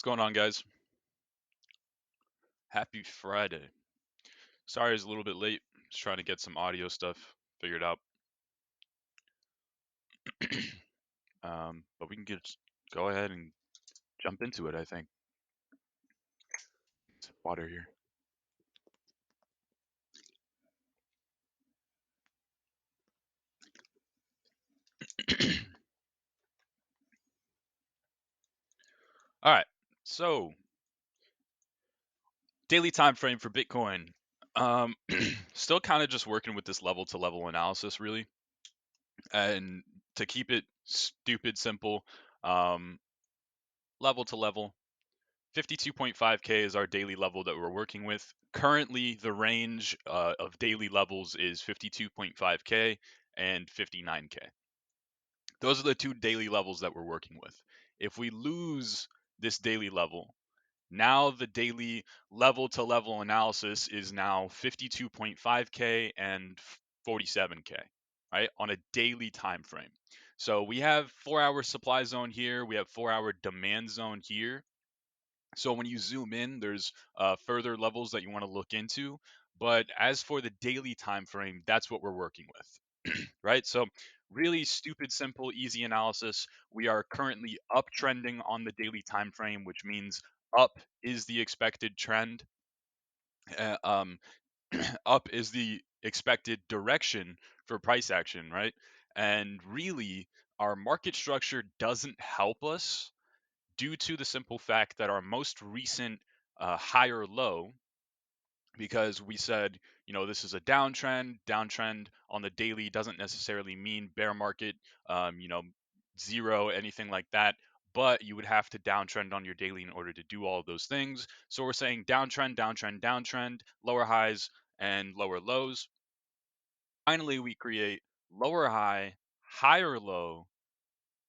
What's going on, guys? Happy Friday. Sorry it's a little bit late. Just trying to get some audio stuff figured out. But we can go ahead and jump into it, I think. It's water here. All right. So, daily time frame for Bitcoin. Still kind of just working with this level to level analysis, really. And to keep it stupid simple, level to level, 52.5K is our daily level that we're working with. Currently, the range of daily levels is 52.5K and 59K. Those are the two daily levels that we're working with. If we lose this daily level, now the daily level to level analysis is now 52.5K and 47K, right? On a daily time frame. So we have 4-hour supply zone here, we have 4-hour demand zone here. So when you zoom in, there's further levels that you want to look into. But as for the daily time frame, that's what we're working with, right? So really stupid, simple, easy analysis. We are currently uptrending on the daily time frame, which means up is the expected trend. Uh, um, Up is the expected direction for price action, right? And really, our market structure doesn't help us due to the simple fact that our most recent higher low, because we said, this is a downtrend on the daily doesn't necessarily mean bear market, zero, anything like that. But you would have to downtrend on your daily in order to do all of those things. So we're saying downtrend, downtrend, downtrend, lower highs and lower lows. Finally, we create lower high, higher low,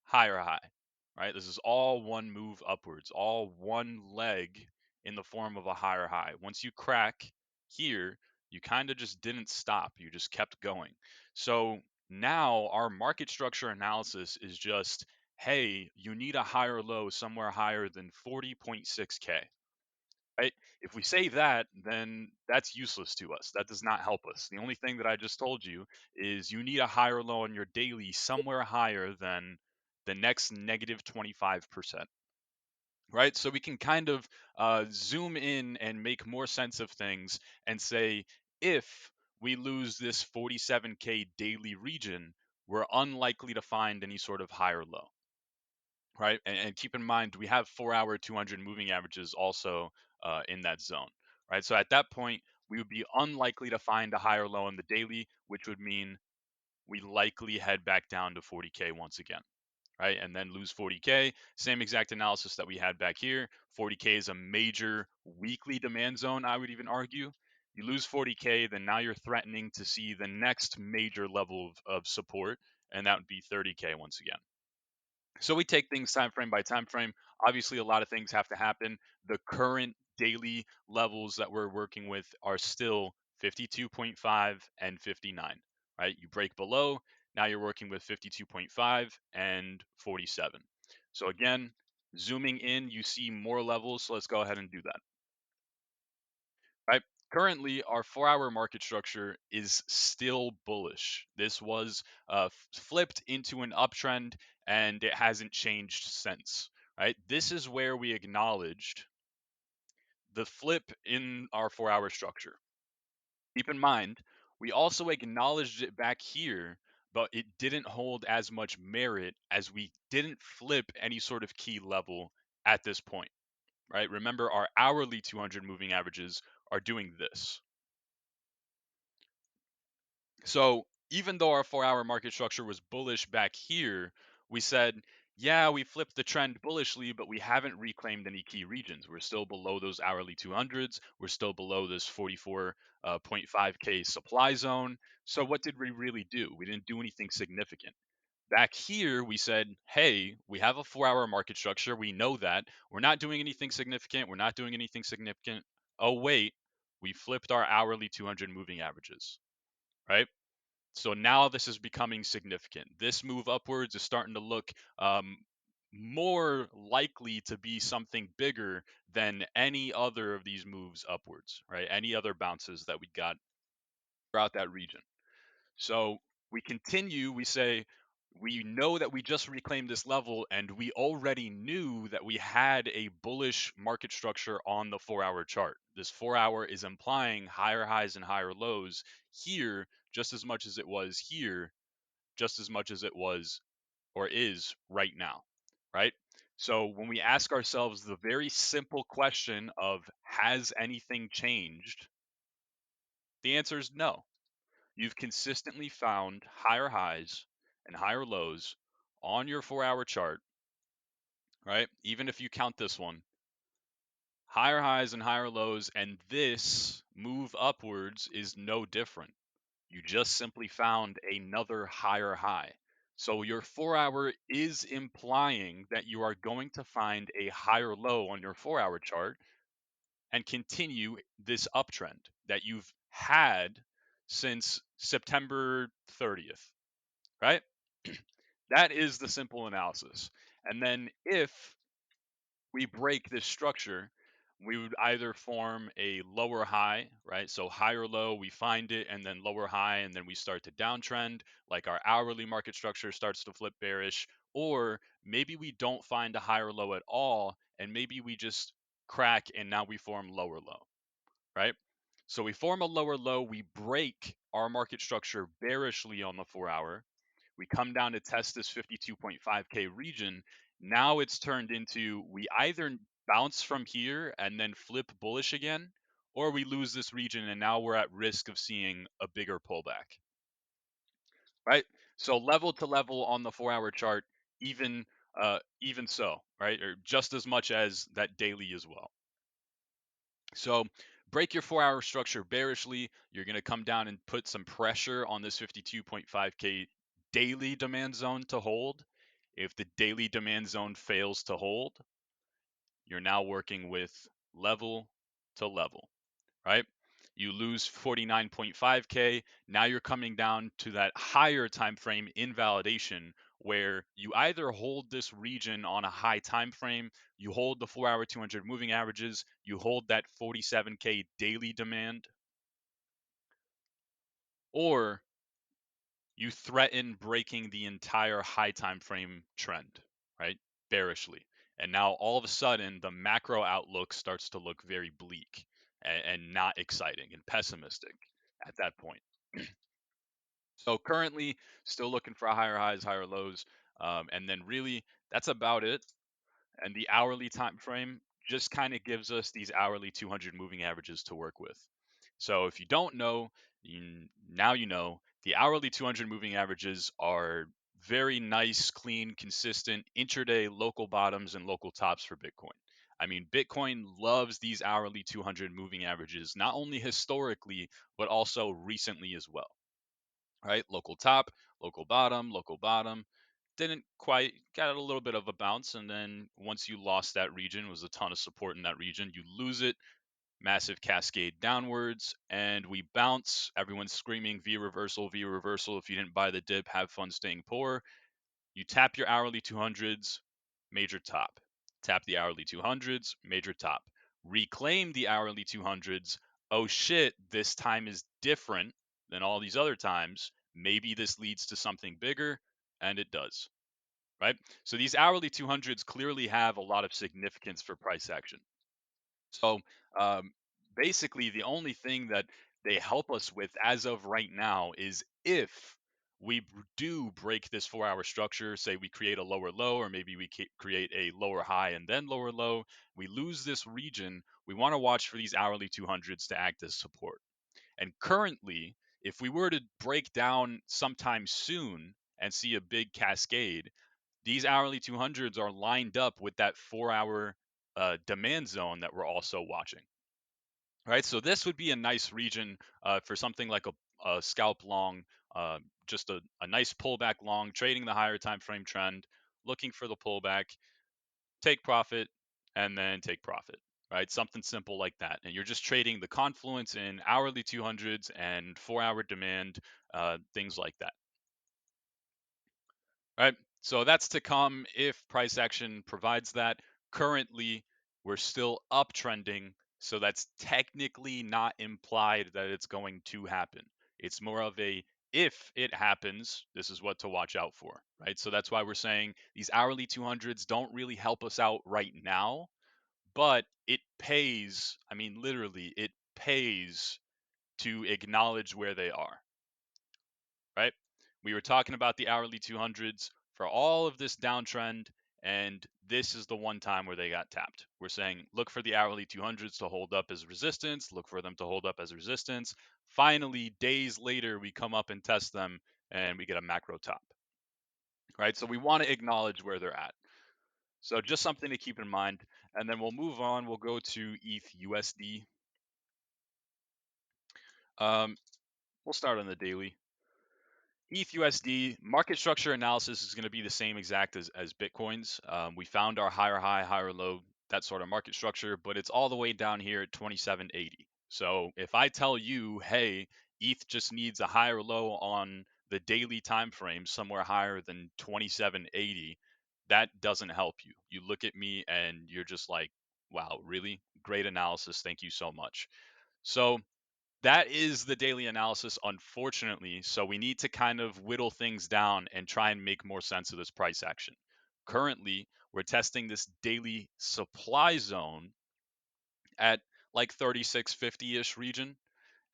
higher high, right? This is all one move upwards, all one leg in the form of a higher high. Once you crack here, you kind of just didn't stop, you just kept going. So now our market structure analysis is just, hey, you need a higher low somewhere higher than 40.6K. Right? If we say that, then that's useless to us. That does not help us. The only thing that I just told you is you need a higher low on your daily somewhere higher than the next negative 25%. Right? So we can kind of zoom in and make more sense of things and say, if we lose this 47K daily region, we're unlikely to find any sort of higher low, right? And keep in mind, we have 4-hour 200 moving averages also in that zone, right? So at that point, we would be unlikely to find a higher low in the daily, which would mean we likely head back down to 40K once again, right? And then lose 40K. Same exact analysis that we had back here. 40K is a major weekly demand zone, I would even argue. You lose 40K, then now you're threatening to see the next major level of support, and that would be 30K once again. So we take things time frame by time frame. Obviously, a lot of things have to happen. The current daily levels that we're working with are still 52.5 and 59, right? You break below, now you're working with 52.5 and 47. So again, zooming in, you see more levels. So let's go ahead and do that. Right? Currently, our 4-hour market structure is still bullish. This was flipped into an uptrend and it hasn't changed since, right? This is where we acknowledged the flip in our 4-hour structure. Keep in mind, we also acknowledged it back here, but it didn't hold as much merit as we didn't flip any sort of key level at this point, right? Remember, our hourly 200 moving averages are doing this. So even though our 4-hour market structure was bullish back here, we said, yeah, we flipped the trend bullishly, but we haven't reclaimed any key regions. We're still below those hourly 200s. We're still below this 44.5K supply zone. So what did we really do? We didn't do anything significant. Back here, we said, hey, we have a 4-hour market structure. We know that. We're not doing anything significant. We're not doing anything significant. Oh, wait, we flipped our hourly 200 moving averages, right? So now this is becoming significant. This move upwards is starting to look um, more likely to be something bigger than any other of these moves upwards, right? Any other bounces that we got throughout that region. So we continue, we say, we know that we just reclaimed this level and we already knew that we had a bullish market structure on the 4-hour chart. This 4-hour is implying higher highs and higher lows here just as much as it was here, just as much as it was or is right now, right? So when we ask ourselves the very simple question of has anything changed? The answer is no. You've consistently found higher highs and higher lows on your 4-hour chart, right? Even if you count this one, higher highs and higher lows, and this move upwards is no different. You just simply found another higher high. So your 4-hour is implying that you are going to find a higher low on your 4-hour chart and continue this uptrend that you've had since September 30th, right? That is the simple analysis. And then if we break this structure, we would either form a lower high, right? So higher low, we find it, and then lower high, and then we start to downtrend, like our hourly market structure starts to flip bearish, or maybe we don't find a higher low at all, and maybe we just crack and now we form lower low, right? So we form a lower low, we break our market structure bearishly on the 4-hour, we come down to test this 52.5K region. Now it's turned into we either bounce from here and then flip bullish again, or we lose this region and now we're at risk of seeing a bigger pullback, right? So level to level on the 4-hour chart, even so, right, or just as much as that daily as well. So break your 4-hour structure bearishly. You're going to come down and put some pressure on this 52.5K daily demand zone to hold. If the daily demand zone fails to hold, you're now working with level to level, right? You lose 49.5K. Now you're coming down to that higher time frame invalidation where you either hold this region on a high time frame, you hold the 4-hour 200 moving averages, you hold that 47K daily demand, or you threaten breaking the entire high time frame trend, right? Bearishly. And now all of a sudden the macro outlook starts to look very bleak and not exciting and pessimistic at that point. So currently still looking for higher highs, higher lows. And then really that's about it. And the hourly time frame just kind of gives us these hourly 200 moving averages to work with. So if you don't know, now you know the hourly 200 moving averages are very nice, clean, consistent intraday local bottoms and local tops for Bitcoin. I mean, Bitcoin loves these hourly 200 moving averages, not only historically, but also recently as well, right? Local top, local bottom. Didn't quite got a little bit of a bounce, and then once you lost that region, was a ton of support in that region. You lose it, massive cascade downwards, and we bounce. Everyone's screaming V reversal, V reversal. If you didn't buy the dip, have fun staying poor. You tap your hourly 200s, major top. Tap the hourly 200s, major top. Reclaim the hourly 200s, oh shit, this time is different than all these other times. Maybe this leads to something bigger, and it does, right? So these hourly 200s clearly have a lot of significance for price action. So um, basically, the only thing that they help us with as of right now is if do break this 4 hour structure, say we create a lower low, or maybe we create a lower high and then lower low, we lose this region, we want to watch for these hourly 200s to act as support. And currently, if we were to break down sometime soon and see a big cascade, these hourly 200s are lined up with that 4 hour demand zone that we're also watching, right? So this would be a nice region for something like a scalp long, uh, just a nice pullback long, trading the higher time frame trend, looking for the pullback, take profit, and then take profit, right? Something simple like that. And you're just trading the confluence in hourly 200s and 4 hour demand, things like that. Right? So that's to come if price action provides that. Currently, we're still uptrending, so that's technically not implied that it's going to happen. It's more of a if it happens, this is what to watch out for, right? So that's why we're saying these hourly 200s don't really help us out right now, but it pays, I mean literally, it pays to acknowledge where they are, right? We were talking about the hourly 200s for all of this downtrend, and this is the one time where they got tapped. We're saying look for the hourly 200s to hold up as resistance, look for them to hold up as resistance. Finally, days later, we come up and test them and we get a macro top, right? So we want to acknowledge where they're at. So just something to keep in mind. And then we'll move on. We'll go to Eth USD. Um, we'll start on the daily. Eth USD market structure analysis is going to be the same exact as Bitcoin's. We found our higher high, higher low, that sort of market structure, but it's all the way down here at 2780. So if I tell you, hey, ETH just needs a higher low on the daily time frame somewhere higher than 2780, that doesn't help you. You look at me and you're just like, wow, really? Great analysis. Thank you so much. So that is the daily analysis, unfortunately. So we need to kind of whittle things down and try and make more sense of this price action. Currently, we're testing this daily supply zone at like 3650 ish region.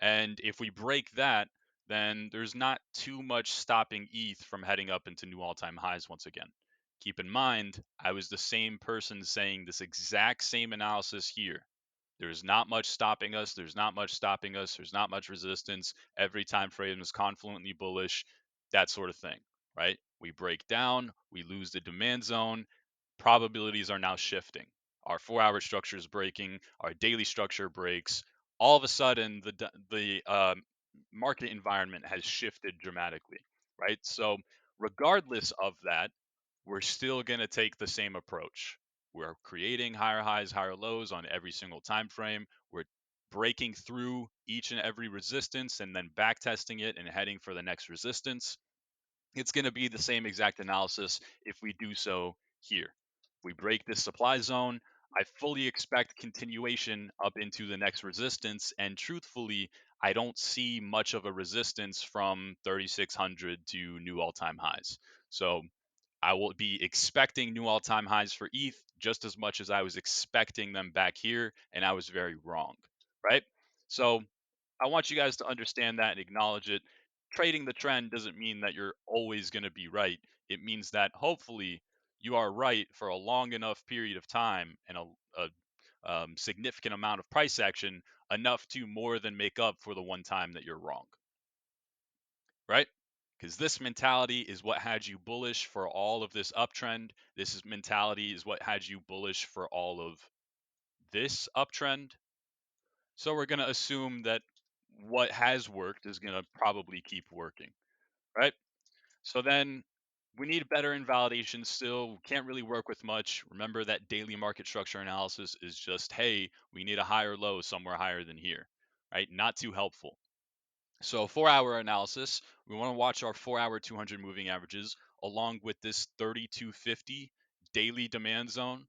And if we break that, then there's not too much stopping ETH from heading up into new all time highs once again. Keep in mind, I was the same person saying this exact same analysis here. There's not much stopping us. There's not much stopping us. There's not much resistance. Every time frame is confluently bullish, that sort of thing, right? We break down, we lose the demand zone. Probabilities are now shifting. Our 4 hour structure is breaking. Our daily structure breaks. All of a sudden, the market environment has shifted dramatically, right? So, regardless of that, we're still going to take the same approach. We're creating higher highs, higher lows on every single time frame. We're breaking through each and every resistance and then back testing it and heading for the next resistance. It's going to be the same exact analysis if we do so here. We break this supply zone. I fully expect continuation up into the next resistance. And truthfully, I don't see much of a resistance from 3600 to new all time highs. So I will be expecting new all time highs for ETH just as much as I was expecting them back here. And I was very wrong, right? So I want you guys to understand that and acknowledge it. Trading the trend doesn't mean that you're always going to be right. It means that hopefully you are right for a long enough period of time and a significant amount of price action, enough to more than make up for the one time that you're wrong, right? Because this mentality is what had you bullish for all of this uptrend. Mentality is what had you bullish for all of this uptrend. So we're going to assume that what has worked is going to probably keep working, right? So then we need better invalidation still. We can't really work with much. Remember that daily market structure analysis is just, hey, we need a higher low somewhere higher than here, right? Not too helpful. So 4 hour analysis, we want to watch our 4 hour 200 moving averages along with this 3250 daily demand zone.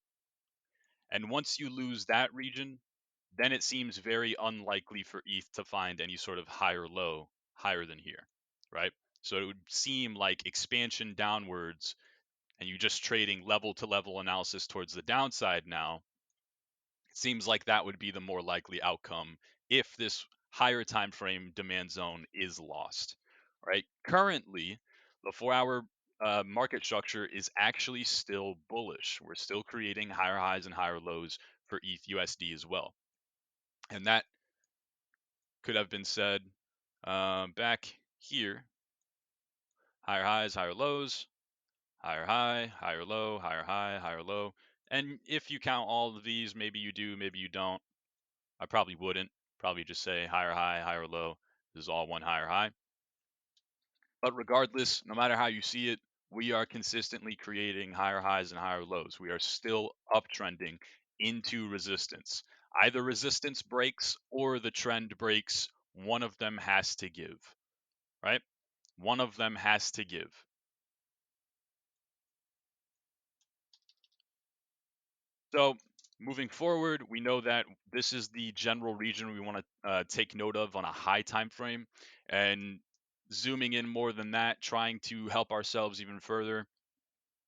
And once you lose that region, then it seems very unlikely for ETH to find any sort of higher low higher than here, right? So it would seem like expansion downwards and you just trading level to level analysis towards the downside now, it seems like that would be the more likely outcome if this higher time frame demand zone is lost, right? Currently, the 4-hour market structure is actually still bullish. We're still creating higher highs and higher lows for ETH USD as well. And that could have been said back here: higher highs, higher lows, higher high, higher low, higher high, higher low. And if you count all of these, maybe you do, maybe you don't. I probably wouldn't. Probably just say higher high, higher low. This is all one higher high. But regardless, no matter how you see it, we are consistently creating higher highs and higher lows. We are still uptrending into resistance. Either resistance breaks or the trend breaks. One of them has to give, right? One of them has to give. So moving forward, we know that this is the general region we want to take note of on a high time frame, and zooming in more than that, trying to help ourselves even further.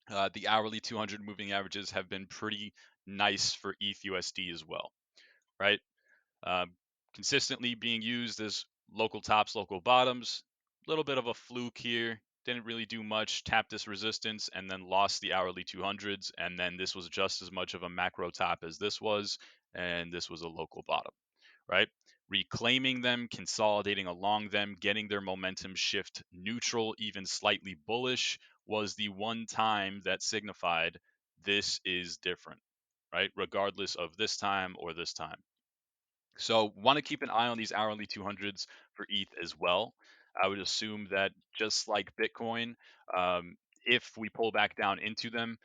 The hourly 200 moving averages have been pretty nice for ETH USD as well, right? Um, Consistently being used as local tops, local bottoms. A little bit of a fluke here. Didn't really do much. Tapped this resistance and then lost the hourly 200s. And then this was just as much of a macro top as this was. And this was a local bottom, right? Reclaiming them, consolidating along them, getting their momentum shift neutral, even slightly bullish, was the one time that signified this is different, right? Regardless of this time or this time. So want to keep an eye on these hourly 200s for ETH as well. I would assume that just like Bitcoin, if we pull back down into them,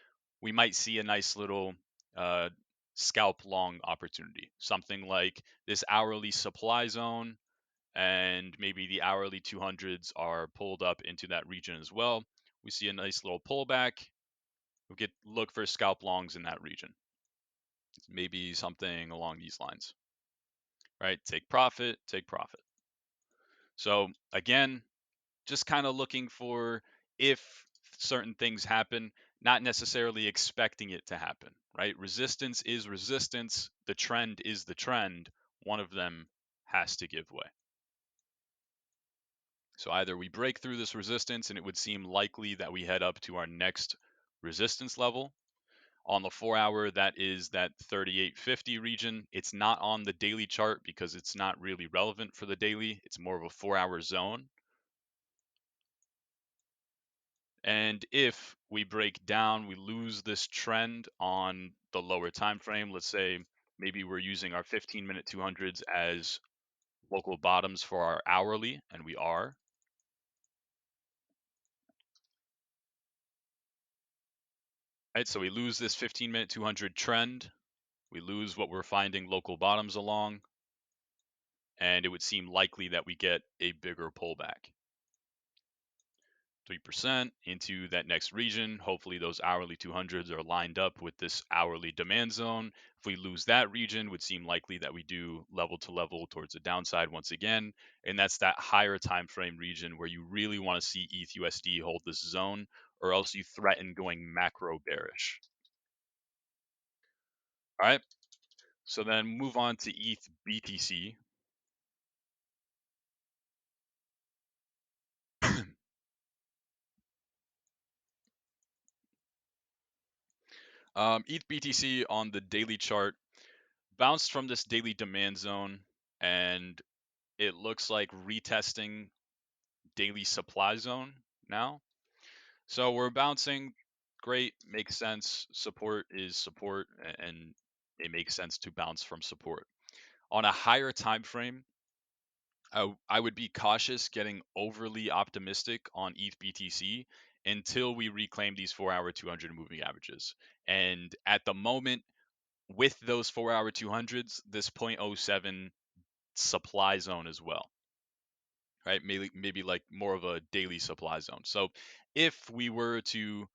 we might see a nice little uh, scalp long opportunity. Something like this hourly supply zone, and maybe the hourly 200s are pulled up into that region as well. We see a nice little pullback. We get look for scalp longs in that region. Maybe something along these lines, right? Take profit, take profit. So again, just kind of looking for if certain things happen, not necessarily expecting it to happen, right? Resistance is resistance. The trend is the trend. One of them has to give way. So either we break through this resistance and it would seem likely that we head up to our next resistance level. On the 4-hour, that is that 3850 region. It's not on the daily chart because it's not really relevant for the daily. It's more of a 4-hour zone. And if we break down, we lose this trend on the lower time frame. Let's say maybe we're using our 15-minute 200s as local bottoms for our hourly, and we are. Right, so we lose this 15-minute 200 trend. We lose what we're finding local bottoms along, and it would seem likely that we get a bigger pullback. 3% into that next region. Hopefully those hourly 200s are lined up with this hourly demand zone. If we lose that region, it would seem likely that we do level to level towards the downside once again. And that's that higher time frame region where you really want to see ETH USD hold this zone, or else you threaten going macro bearish. All right. So then move on to ETH BTC. ETH BTC on the daily chart bounced from this daily demand zone, and it looks like retesting daily supply zone now. So we're bouncing. Great, makes sense. Support is support, and it makes sense to bounce from support. On a higher time frame, I would be cautious getting overly optimistic on ETH BTC until we reclaim these 4-hour 200 moving averages. And at the moment, with those 4-hour 200s, this 0.07 supply zone as well, right? Maybe like more of a daily supply zone. So if we were to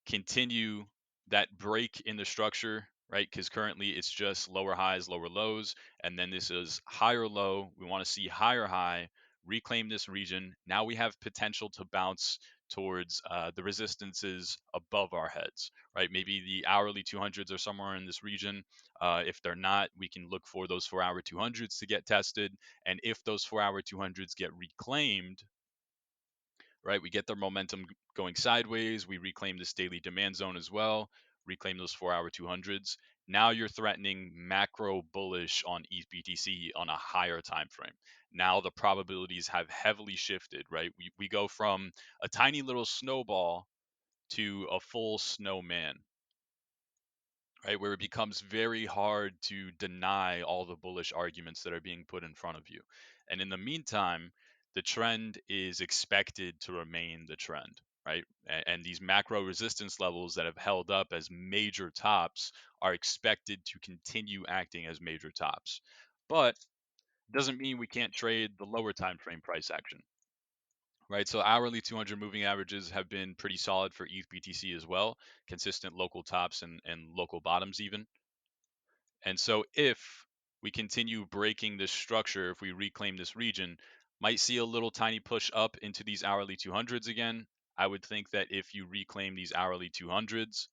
continue that break in the structure, right? Because currently it's just lower highs, lower lows, and then this is higher low. We want to see higher high, reclaim this region. Now we have potential to bounce towards the resistances above our heads, right? Maybe the hourly 200s are somewhere in this region. If they're not, we can look for those 4-hour 200s to get tested. And if those 4-hour 200s get reclaimed, right? We get their momentum going sideways. We reclaim this daily demand zone as well, reclaim those 4-hour 200s. Now you're threatening macro bullish on ETH on a higher time frame. Now the probabilities have heavily shifted, right? We go from a tiny little snowball to a full snowman, right? Where it becomes very hard to deny all the bullish arguments that are being put in front of you. And in the meantime, the trend is expected to remain the trend, right? And these macro resistance levels that have held up as major tops are expected to continue acting as major tops. But doesn't mean we can't trade the lower time frame price action, right? So hourly 200 moving averages have been pretty solid for ETH BTC as well, consistent local tops and local bottoms even. And so if we continue breaking this structure, if we reclaim this region, might see a little tiny push up into these hourly 200s again. I would think that if you reclaim these hourly 200s,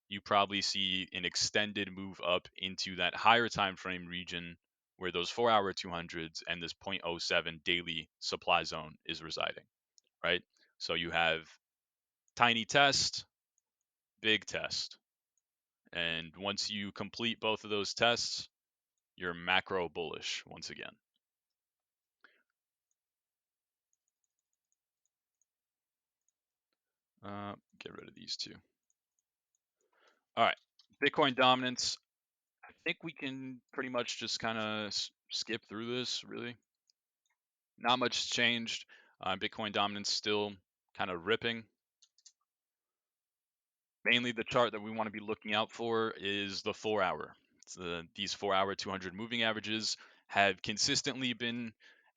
you probably see an extended move up into that higher time frame region where those 4-hour 200s and this zero point zero 0.07 daily supply zone is residing, right? So you have tiny test, big test. And once you complete both of those tests, you're macro bullish once again. Get rid of these two. All right, Bitcoin dominance. I think we can pretty much just kind of skip through this. Really, not much changed. Bitcoin dominance still kind of ripping. Mainly the chart that we want to be looking out for is the 4-hour. These 4-hour 200 moving averages have consistently been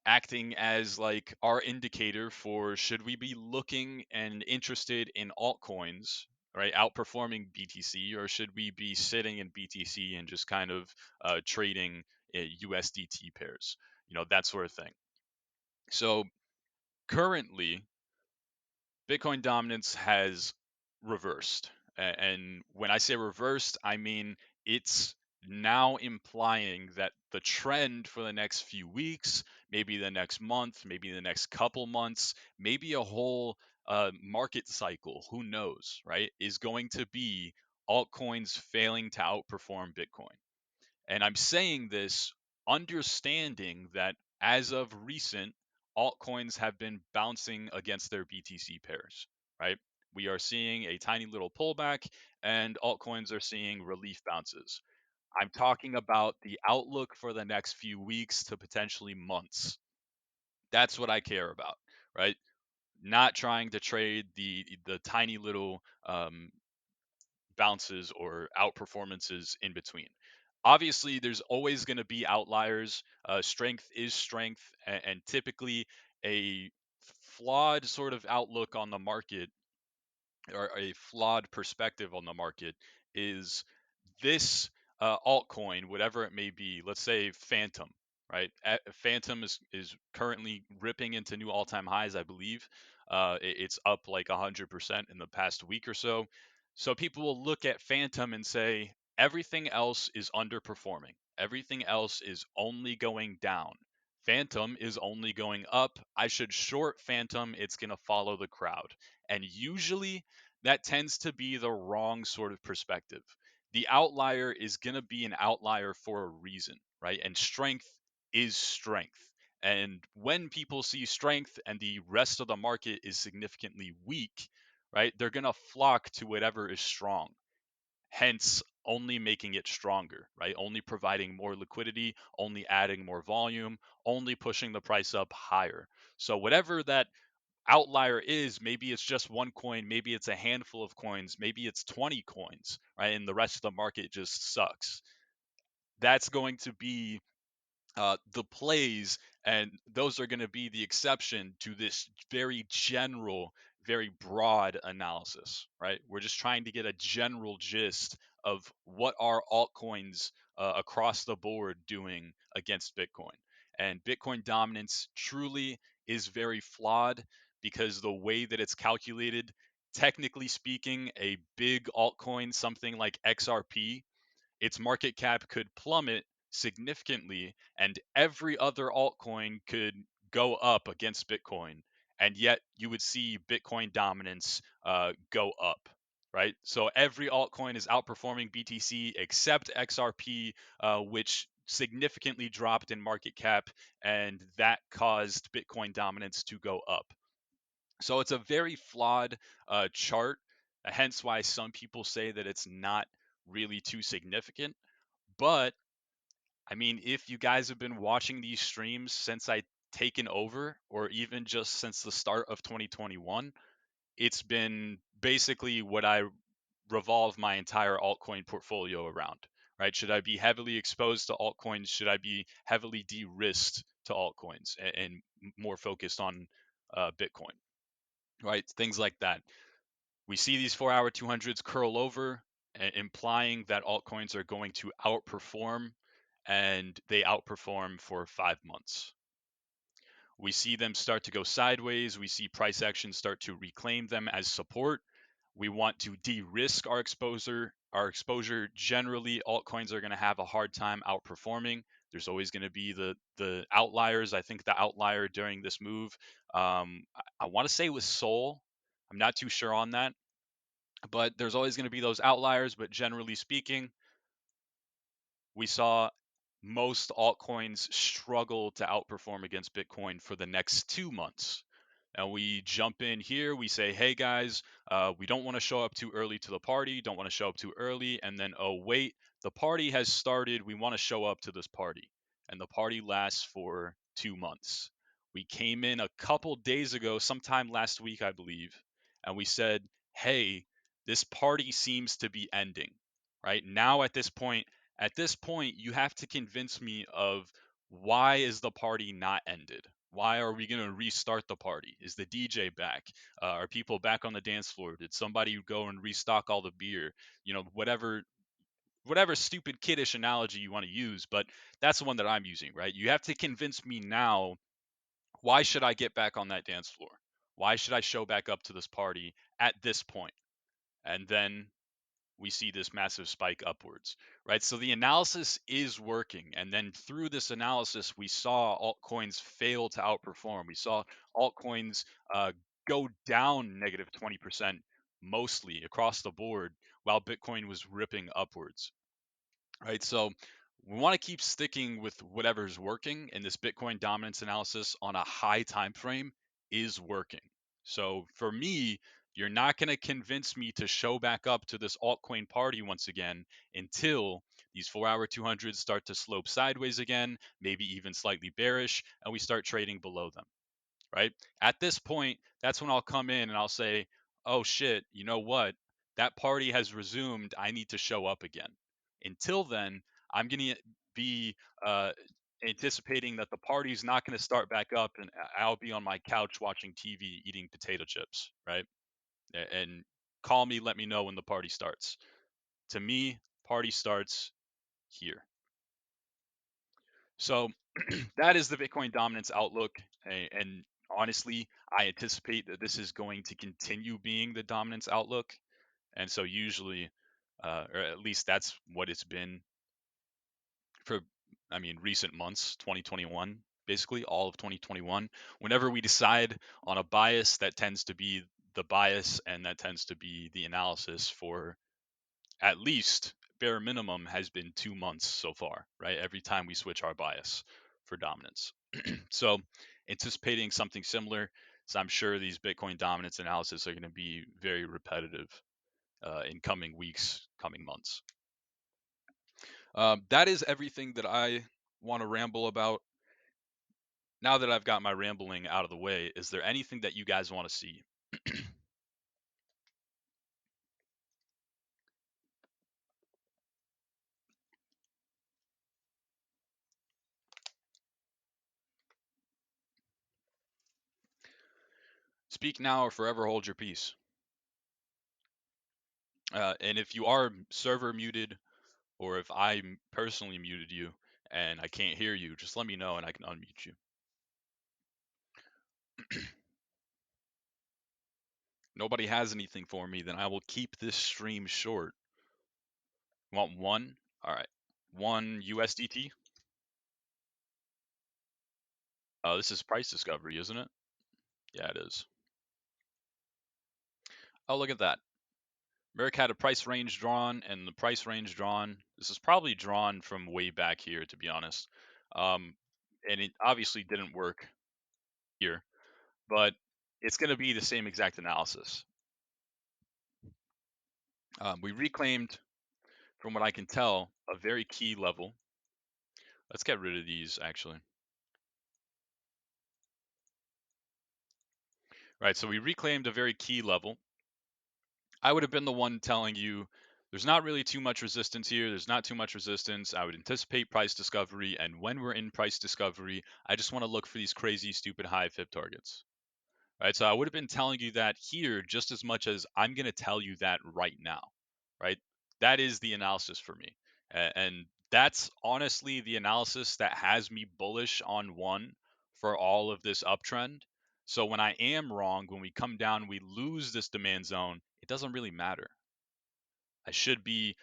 acting as like our indicator for should we be looking and interested in altcoins, right, outperforming BTC, or should we be sitting in BTC and just kind of trading USDT pairs, that sort of thing. So currently Bitcoin dominance has reversed. And when I say reversed, I mean it's now implying that the trend for the next few weeks, maybe the next month, maybe the next couple months, maybe a whole market cycle, who knows, right, is going to be altcoins failing to outperform Bitcoin. And I'm saying this understanding that as of recent, altcoins have been bouncing against their BTC pairs, right? We are seeing a tiny little pullback and altcoins are seeing relief bounces. I'm talking about the outlook for the next few weeks to potentially months. That's what I care about, right? Not trying to trade the tiny little bounces or outperformances in between. Obviously, there's always going to be outliers. Strength is strength, and typically a flawed sort of outlook on the market or a flawed perspective on the market is this altcoin, whatever it may be. Let's say Phantom, right? Phantom is currently ripping into new all-time highs, I believe. It's up like 100% in the past week or so. So people will look at Phantom and say everything else is underperforming. Everything else is only going down. Phantom is only going up. I should short Phantom. It's going to follow the crowd. And usually that tends to be the wrong sort of perspective. The outlier is going to be an outlier for a reason, right? And strength is strength. And when people see strength and the rest of the market is significantly weak, right, they're going to flock to whatever is strong. Hence, only making it stronger, right? Only providing more liquidity, only adding more volume, only pushing the price up higher. So, whatever that outlier is, maybe it's just one coin, maybe it's a handful of coins, maybe it's 20 coins, right? And the rest of the market just sucks. That's going to be the plays, and those are going to be the exception to this very general very broad analysis, right? We're just trying to get a general gist of what are altcoins across the board doing against Bitcoin. And Bitcoin dominance truly is very flawed because the way that it's calculated, technically speaking, a big altcoin, something like XRP, its market cap could plummet significantly and every other altcoin could go up against Bitcoin. And yet you would see Bitcoin dominance go up, right? So every altcoin is outperforming BTC except XRP, which significantly dropped in market cap, and that caused Bitcoin dominance to go up. So it's a very flawed chart, hence why some people say that it's not really too significant. But I mean, if you guys have been watching these streams since I taken over, or even just since the start of 2021, it's been basically what I revolve my entire altcoin portfolio around, right? Should I be heavily exposed to altcoins? Should I be heavily de-risked to altcoins and more focused on Bitcoin, right? Things like that. We see these 4-hour 200s curl over, implying that altcoins are going to outperform, and they outperform for 5 months. We see them start to go sideways. We see price action start to reclaim them as support. We want to de-risk our exposure. Generally, altcoins are going to have a hard time outperforming. There's always going to be the outliers. I think the outlier during this move, I want to say it was Sol. I'm not too sure on that, but there's always going to be those outliers. But generally speaking, we saw most altcoins struggle to outperform against Bitcoin for the next 2 months. And we jump in here, we say, hey guys, we don't want to show up too early to the party, don't want to show up too early. And then, oh, wait, the party has started. We want to show up to this party. And the party lasts for 2 months. We came in a couple days ago, sometime last week, I believe, and we said, hey, this party seems to be ending. Right now, at this point, you have to convince me of why is the party not ended? Why are we going to restart the party? Is the DJ back? Are people back on the dance floor? Did somebody go and restock all the beer? You know, whatever stupid kiddish analogy you want to use, but that's the one that I'm using, right? You have to convince me now, why should I get back on that dance floor? Why should I show back up to this party at this point? And then we see this massive spike upwards, right? So the analysis is working. And then through this analysis, we saw altcoins fail to outperform. We saw altcoins go down negative 20% mostly across the board, while Bitcoin was ripping upwards, right? So we want to keep sticking with whatever's working, and this Bitcoin dominance analysis on a high time frame is working. So for me, you're not going to convince me to show back up to this altcoin party once again until these 4-hour 200s start to slope sideways again, maybe even slightly bearish, and we start trading below them, right? At this point, that's when I'll come in and I'll say, oh shit, you know what? That party has resumed. I need to show up again. Until then, I'm going to be anticipating that the party's not going to start back up, and I'll be on my couch watching TV eating potato chips, right? And call me, let me know when the party starts. To me, party starts here. So that is the Bitcoin dominance outlook. And honestly, I anticipate that this is going to continue being the dominance outlook. And so usually, or at least that's what it's been for, I mean, recent months, 2021, basically all of 2021. Whenever we decide on a bias, that tends to be the bias, and that tends to be the analysis for at least bare minimum has been 2 months so far, right? Every time we switch our bias for dominance. So anticipating something similar. So I'm sure these Bitcoin dominance analysis are going to be very repetitive in coming weeks, coming months. That is everything that I want to ramble about. Now that I've got my rambling out of the way, is there anything that you guys want to see? Speak now or forever hold your peace. And if you are server muted, or if personally muted you and I can't hear you, just let me know and I can unmute you. Nobody has anything for me, then I will keep this stream short. Want one? All right. One USDT. This is price discovery, isn't it? Yeah, it is. Oh, look at that. Merrick had a price range drawn, and the price range drawn, this is probably drawn from way back here, to be honest. And it obviously didn't work here, but it's going to be the same exact analysis. We reclaimed, from what I can tell, a very key level. Let's get rid of these, actually. Right, so we reclaimed a very key level. I would have been the one telling you there's not really too much resistance here. There's not too much resistance. I would anticipate price discovery. And when we're in price discovery, I just want to look for these crazy, stupid high fib targets. Right. So I would have been telling you that here just as much as I'm going to tell you that right now. Right. That is the analysis for me. And that's honestly the analysis that has me bullish on one for all of this uptrend. So when I am wrong, when we come down, we lose this demand zone, it doesn't really matter. I should be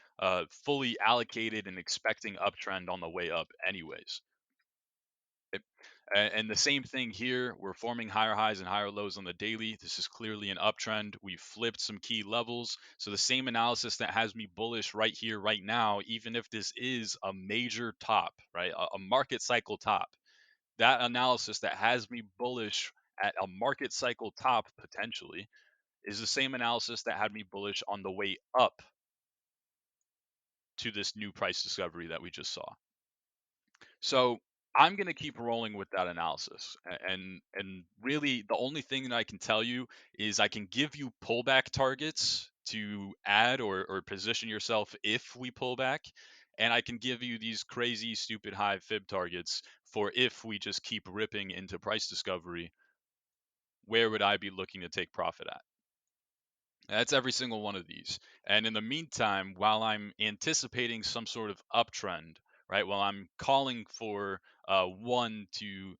fully allocated and expecting uptrend on the way up, anyways. And the same thing here. We're forming higher highs and higher lows on the daily. This is clearly an uptrend. We flipped some key levels. So the same analysis that has me bullish right here, right now, even if this is a major top, right, a market cycle top, that analysis that has me bullish at a market cycle top potentially is the same analysis that had me bullish on the way up to this new price discovery that we just saw. So I'm going to keep rolling with that analysis. And really the only thing that I can tell you is I can give you pullback targets to add or position yourself if we pull back. And I can give you these crazy, stupid high fib targets for if we just keep ripping into price discovery, where would I be looking to take profit at? That's every single one of these. And in the meantime, while I'm anticipating some sort of uptrend, right, while I'm calling for one to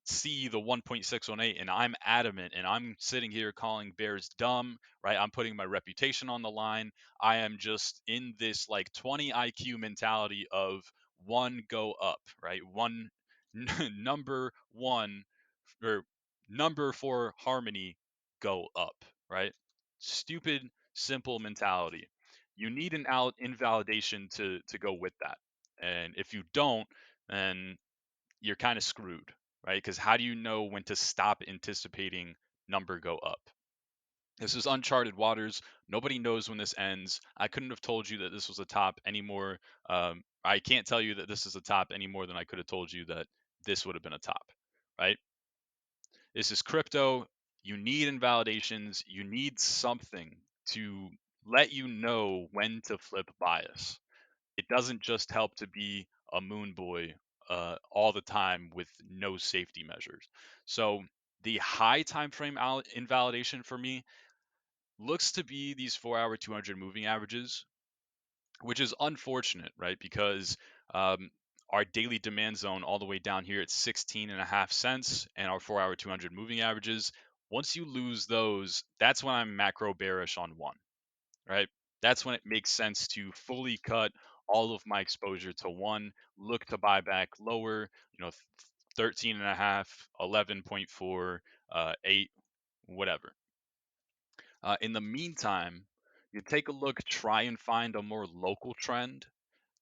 see the 1.618 and I'm adamant and I'm sitting here calling bears dumb, right? I'm putting my reputation on the line. I am just in this like 20 IQ mentality of one go up, right? One number one or number for harmony go up, right? Stupid, simple mentality. You need an invalidation to go with that. And if you don't, then you're kind of screwed, right? Because how do you know when to stop anticipating number go up? This is uncharted waters. Nobody knows when this ends. I couldn't have told you that this was a top anymore. I can't tell you that this is a top any more than I could have told you that this would have been a top, right? This is crypto. You need invalidations. You need something to let you know when to flip bias. It doesn't just help to be a moon boy all the time with no safety measures. So the high time frame invalidation for me looks to be these 4-hour 200 moving averages, which is unfortunate, right? Because our daily demand zone all the way down here at 16.5 cents and our 4-hour 200 moving averages, once you lose those, that's when I'm macro bearish on one, right? That's when it makes sense to fully cut all of my exposure to one, look to buy back lower, 13 and a half, 11.4, 8, whatever. In the meantime, you take a look, try and find a more local trend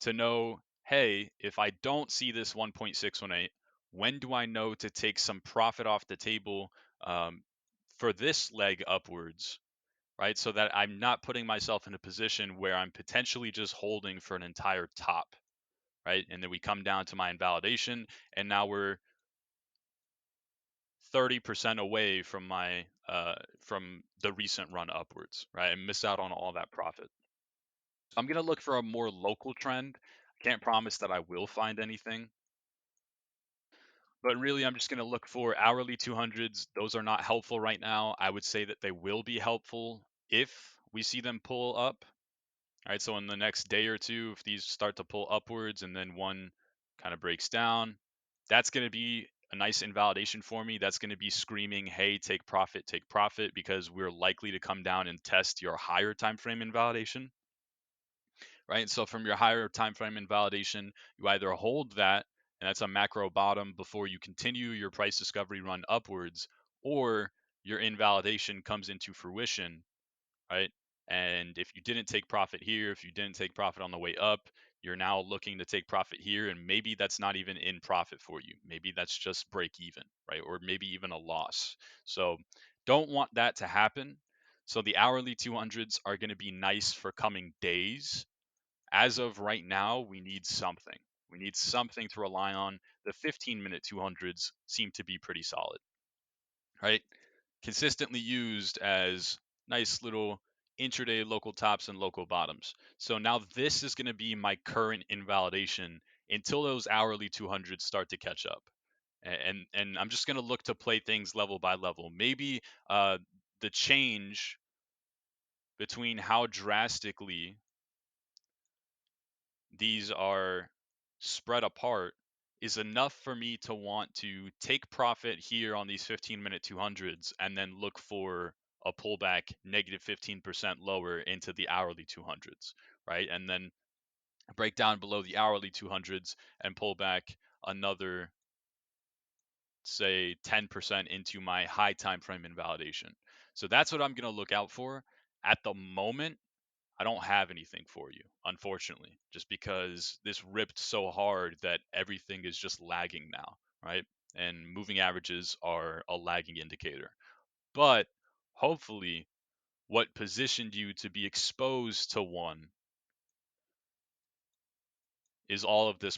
to know, hey, if I don't see this 1.618, when do I know to take some profit off the table for this leg upwards, right? So that I'm not putting myself in a position where I'm potentially just holding for an entire top, right? And then we come down to my invalidation, and now we're 30% away from my from the recent run upwards, right? And miss out on all that profit. So I'm gonna look for a more local trend. I can't promise that I will find anything. But really, I'm just going to look for hourly 200s. Those are not helpful right now. I would say that they will be helpful if we see them pull up. All right, so in the next day or two, if these start to pull upwards and then one kind of breaks down, that's going to be a nice invalidation for me. That's going to be screaming, hey, take profit, because we're likely to come down and test your higher time frame invalidation. Right? So from your higher time frame invalidation, you either hold that, and that's a macro bottom before you continue your price discovery run upwards, or your invalidation comes into fruition, right? And if you didn't take profit here, if you didn't take profit on the way up, you're now looking to take profit here, and maybe that's not even in profit for you. Maybe that's just break even, right? Or maybe even a loss. So don't want that to happen. So the hourly 200s are going to be nice for coming days. As of right now, we need something. We need something to rely on. The 15-minute 200s seem to be pretty solid, right? Consistently used as nice little intraday local tops and local bottoms. So now this is going to be my current invalidation until those hourly 200s start to catch up. And I'm just going to look to play things level by level. Maybe the change between how drastically these are spread apart is enough for me to want to take profit here on these 15-minute 200s and then look for a pullback negative 15% lower into the hourly 200s, right? And then break down below the hourly 200s and pull back another, say, 10% into my high time frame invalidation. So that's what I'm going to look out for. At the moment, I don't have anything for you, unfortunately, just because this ripped so hard that everything is just lagging now, right? And moving averages are a lagging indicator. But hopefully, what positioned you to be exposed to one is all of this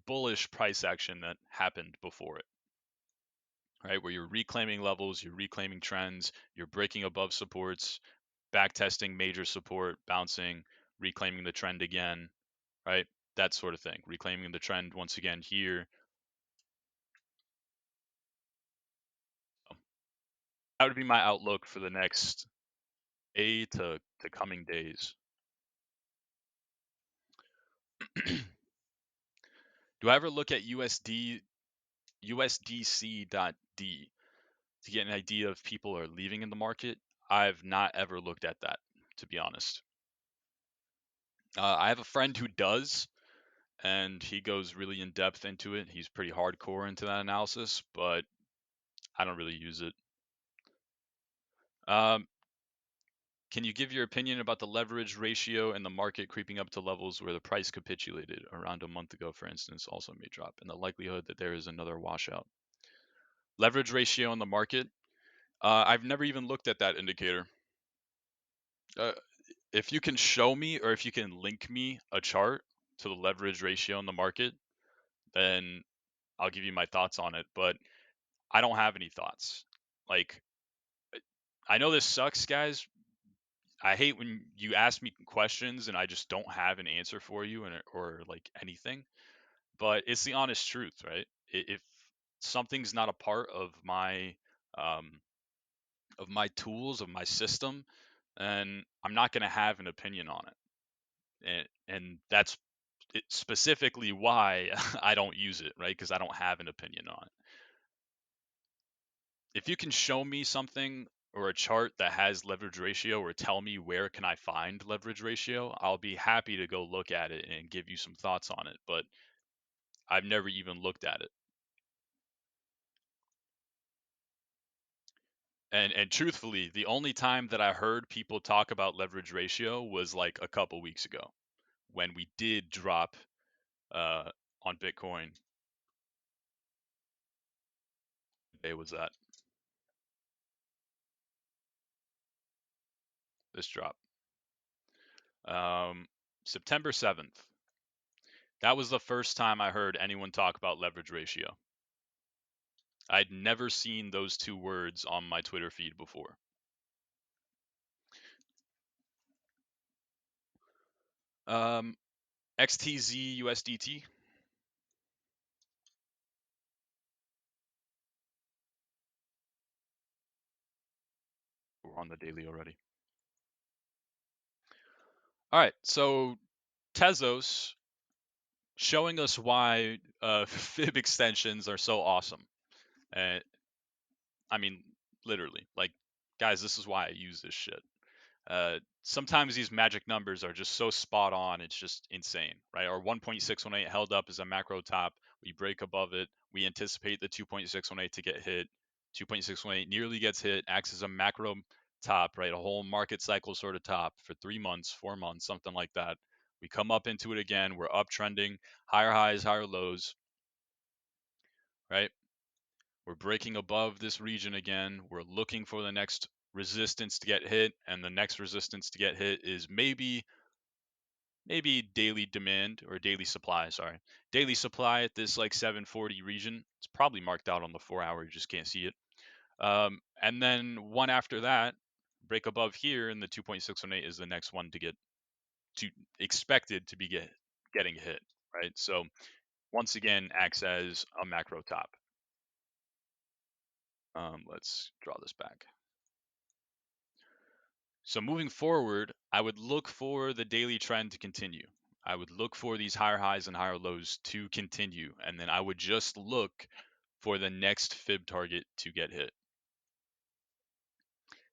bullish price action that happened before it, right? Where you're reclaiming levels, you're reclaiming trends, you're breaking above supports, back testing major support, bouncing, reclaiming the trend again, right? That sort of thing. Reclaiming the trend once again here. That would be my outlook for the next day to coming days. Do I ever look at USDC.D to get an idea if people are leaving in the market? I've not ever looked at that, to be honest. I have a friend who does, and he goes really in depth into it. He's pretty hardcore into that analysis, but I don't really use it. Um, Can you give your opinion about the leverage ratio and the market creeping up to levels where the price capitulated around a month ago, for instance, also may drop, and the likelihood that there is another washout? Leverage ratio in the market. I've never even looked at that indicator. Uh, if you can show me or if you can link me a chart to the leverage ratio in the market, then I'll give you my thoughts on it. But I don't have any thoughts. Like, I know this sucks, guys. I hate when you ask me questions and I just don't have an answer for you or like anything. But it's the honest truth, right? If something's not a part um, of my tools of my system, then I'm not going to have an opinion on it, and that's specifically why I don't use it, right? Because I don't have an opinion on it. If you can show me something or a chart that has leverage ratio or tell me where can I find leverage ratio, I'll be happy to go look at it and give you some thoughts on it, but I've never even looked at it. And truthfully, the only time that I heard people talk about leverage ratio was like a couple weeks ago when we did drop on Bitcoin. What day was that? This drop. Um, September 7th. That was the first time I heard anyone talk about leverage ratio. I'd never seen those two words on my Twitter feed before. XTZ USDT. on the daily already. All right, so Tezos showing us why fib extensions are so awesome. Uh, I mean, literally, like, guys, this is why I use this shit. Sometimes these magic numbers are just so spot on, it's just insane, right? Our 1.618 held up as a macro top. We break above it. We anticipate the 2.618 to get hit. 2.618 nearly gets hit, acts as a macro top, right? A whole market cycle sort of top for 3 months, 4 months, something like that. We come up into it again. We're uptrending, higher highs, higher lows, right? We're breaking above this region again. We're looking for the next resistance to get hit, and the next resistance to get hit is maybe daily demand or daily supply, sorry. Daily supply at this like 740 region. It's probably marked out on the 4 hour, you just can't see it. And then one after that, break above here, and the 2.618 is the next one to get to expected to be getting hit, right? So once again, acts as a macro top. Let's draw this back. So moving forward, I would look for the daily trend to continue. I would look for these higher highs and higher lows to continue, and then I would just look for the next fib target to get hit.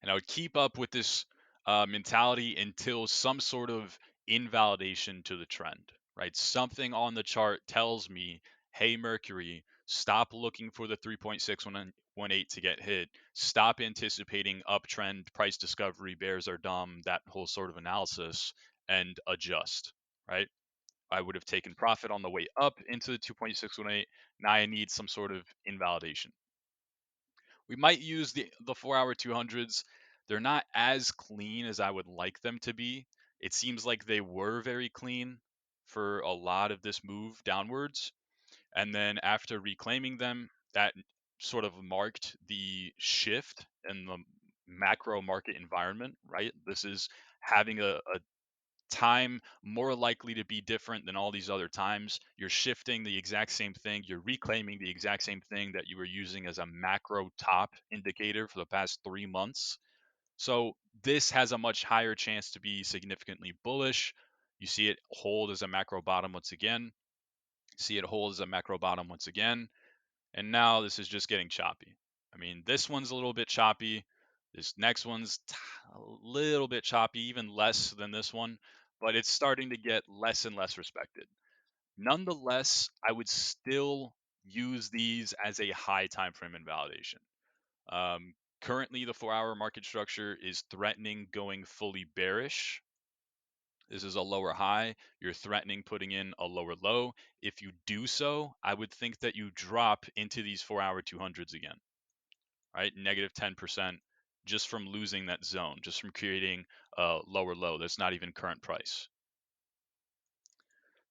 And I would keep up with this mentality until some sort of invalidation to the trend, right? Something on the chart tells me, hey, Mercury, stop looking for the 3.618 to get hit. Stop anticipating uptrend, price discovery, bears are dumb, that whole sort of analysis, and adjust, right? I would have taken profit on the way up into the 2.618. Now I need some sort of invalidation. We might use the 4 hour 200s. They're not as clean as I would like them to be. It seems like they were very clean for a lot of this move downwards. And then after reclaiming them, that sort of marked the shift in the macro market environment, right? This is having a time more likely to be different than all these other times. You're shifting the exact same thing. You're reclaiming the exact same thing that you were using as a macro top indicator for the past 3 months. So this has a much higher chance to be significantly bullish. You see it hold as a macro bottom once again. See it hold as a macro bottom once again. And now this is just getting choppy. I mean, this one's a little bit choppy. This next one's a little bit choppy, even less than this one, but it's starting to get less and less respected. Nonetheless, I would still use these as a high time frame invalidation. Currently, the 4 hour market structure is threatening going fully bearish. This is a lower high. You're threatening putting in a lower low. If you do so, I would think that you drop into these 4 hour 200s again, right? Negative 10% just from losing that zone, just from creating a lower low that's not even current price.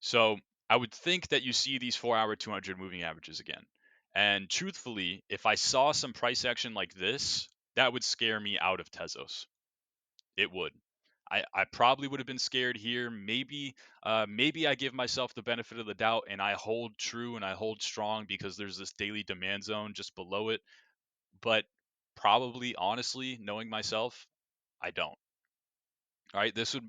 So I would think that you see these 4 hour 200 moving averages again. And truthfully, if I saw some price action like this, that would scare me out of Tezos. It would. I probably would have been scared here. Maybe I give myself the benefit of the doubt and I hold true and I hold strong because there's this daily demand zone just below it. But probably, honestly, knowing myself, I don't. All right, this would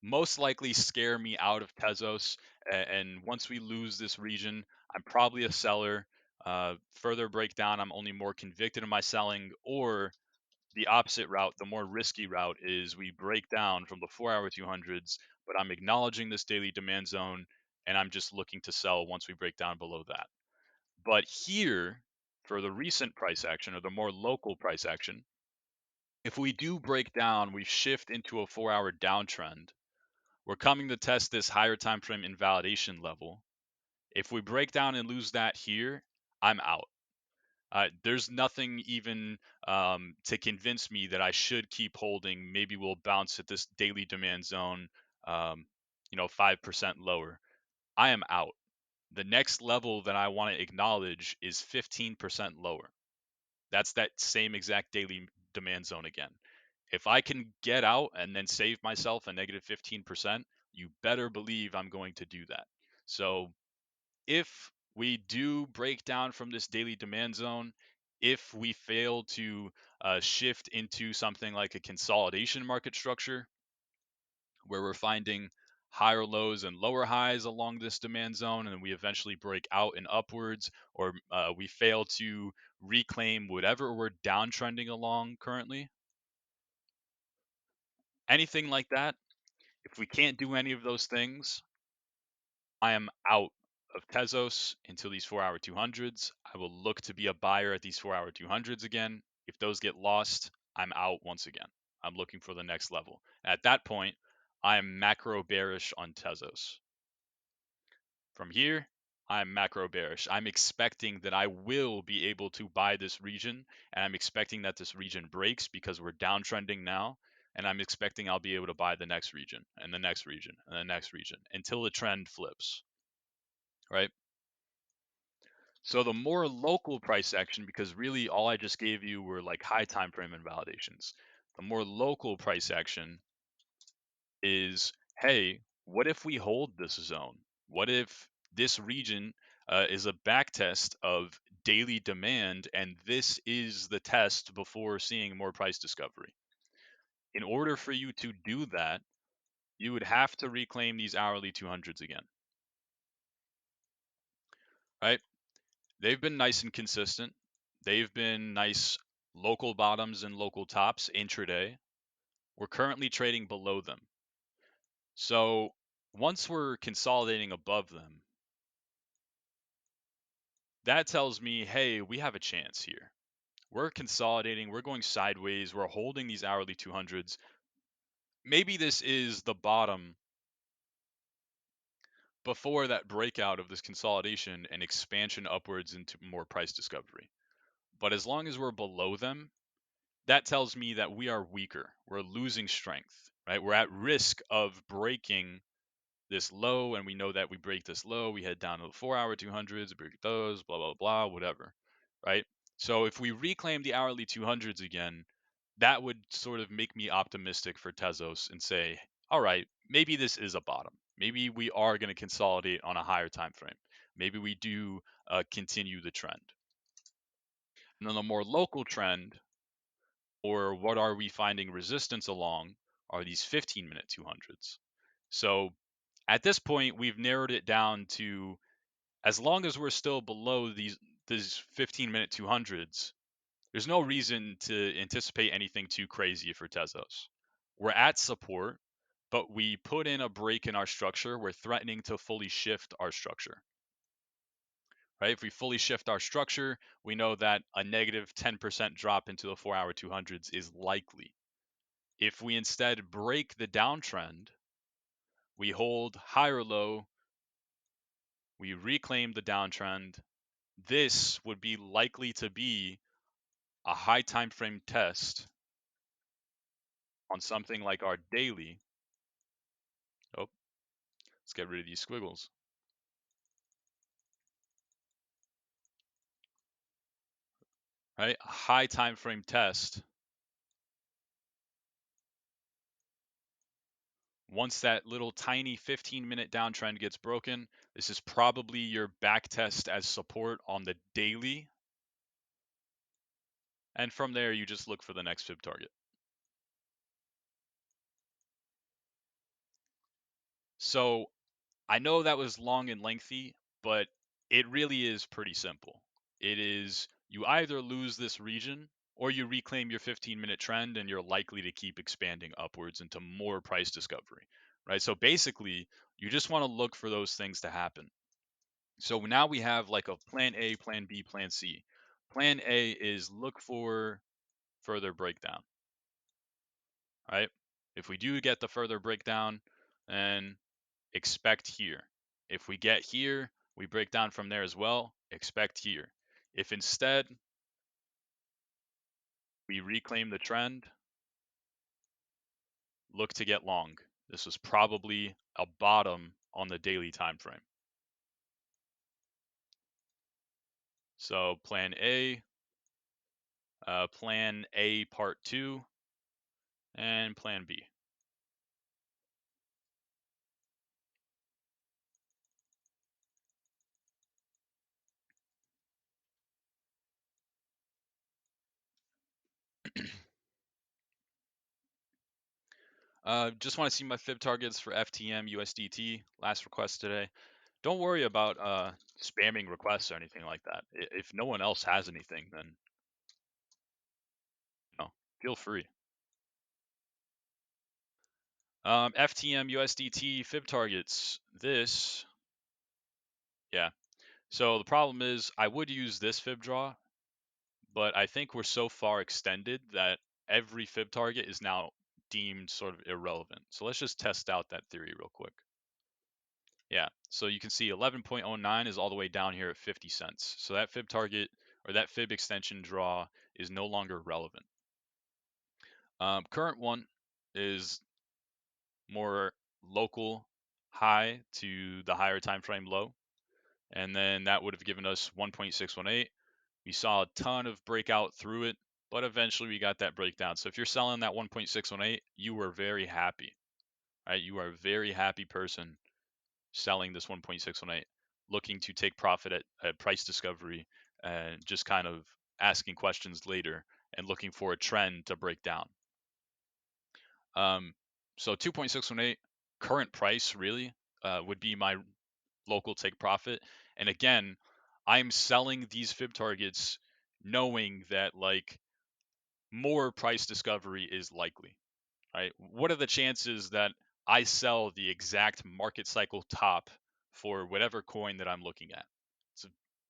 most likely scare me out of Tezos. And once we lose this region, I'm probably a seller. Further breakdown, I'm only more convicted in my selling, or the opposite route, the more risky route, is we break down from the 4 hour 200s, but I'm acknowledging this daily demand zone and I'm just looking to sell once we break down below that. But here, for the recent price action or the more local price action, if we do break down, we shift into a 4 hour downtrend. We're coming to test this higher time frame invalidation level. If we break down and lose that here, I'm out. There's nothing even to convince me that I should keep holding. Maybe we'll bounce at this daily demand zone, 5% lower. I am out. The next level that I want to acknowledge is 15% lower. That's that same exact daily demand zone again. If I can get out and then save myself a negative 15%, you better believe I'm going to do that. So if we do break down from this daily demand zone, if we fail to shift into something like a consolidation market structure, where we're finding higher lows and lower highs along this demand zone, and we eventually break out and upwards, or we fail to reclaim whatever we're downtrending along currently, anything like that, if we can't do any of those things, I am out of Tezos until these 4-hour 200s. I will look to be a buyer at these 4-hour 200s again. If those get lost, I'm out once again. I'm looking for the next level. At that point, I am macro bearish on Tezos. From here, I'm macro bearish. I'm expecting that I will be able to buy this region, and I'm expecting that this region breaks because we're downtrending now, and I'm expecting I'll be able to buy the next region and the next region and the next region until the trend flips, right? So the more local price action, because really all I just gave you were like high time frame invalidations. The more local price action is, hey, what if we hold this zone? What if this region is a back test of daily demand, and this is the test before seeing more price discovery? In order for you to do that, you would have to reclaim these hourly 200s again, right? They've been nice and consistent. They've been nice local bottoms and local tops intraday. We're currently trading below them. So once we're consolidating above them, that tells me, hey, we have a chance here. We're consolidating, we're going sideways, we're holding these hourly 200s. Maybe this is the bottom before that breakout of this consolidation and expansion upwards into more price discovery. But as long as we're below them, that tells me that we are weaker. We're losing strength, right? We're at risk of breaking this low, and we know that we break this low, we head down to the 4-hour 200s, break those, blah, blah, blah, whatever, right? So if we reclaim the hourly 200s again, that would sort of make me optimistic for Tezos and say, all right, maybe this is a bottom. Maybe we are going to consolidate on a higher time frame. Maybe we do continue the trend. And then the more local trend, or what are we finding resistance along, are these 15-minute 200s. So at this point, we've narrowed it down to, as long as we're still below these 15-minute 200s, there's no reason to anticipate anything too crazy for Tezos. We're at support, but we put in a break in our structure. We're threatening to fully shift our structure. Right? If we fully shift our structure, we know that a negative 10% drop into the 4-hour 200s is likely. If we instead break the downtrend, we hold higher low, we reclaim the downtrend. This would be likely to be a high time frame test on something like our daily. Oh, let's get rid of these squiggles. Right? A high time frame test. Once that little tiny 15-minute downtrend gets broken, this is probably your back test as support on the daily. And from there, you just look for the next fib target. So I know that was long and lengthy, but it really is pretty simple. It is, you either lose this region or you reclaim your 15-minute trend, and you're likely to keep expanding upwards into more price discovery, right? So basically, you just want to look for those things to happen. So now we have like a plan A, plan B, plan C. Plan A is look for further breakdown, right? If we do get the further breakdown, then expect here. If we get here, we break down from there as well, expect here. If instead we reclaim the trend, look to get long. This was probably a bottom on the daily time frame. So plan A part 2, and plan B. Just want to see my fib targets for FTM USDT. Last request today. Don't worry about spamming requests or anything like that. If no one else has anything, then feel free. FTM USDT fib targets. This, yeah. So the problem is I would use this fib draw, but I think we're so far extended that every fib target is now deemed sort of irrelevant. So let's just test out that theory real quick. Yeah, so you can see 11.09 is all the way down here at 50 cents. So that fib target or that fib extension draw is no longer relevant. Current one is more local high to the higher time frame low, and then that would have given us 1.618. We saw a ton of breakout through it, but eventually we got that breakdown. So if you're selling that 1.618, you were very happy, right? You are a very happy person selling this 1.618, looking to take profit at price discovery and just kind of asking questions later and looking for a trend to break down. So 2.618 current price really would be my local take profit. And again, I'm selling these fib targets knowing that like more price discovery is likely, right? What are the chances that I sell the exact market cycle top for whatever coin that I'm looking at? It's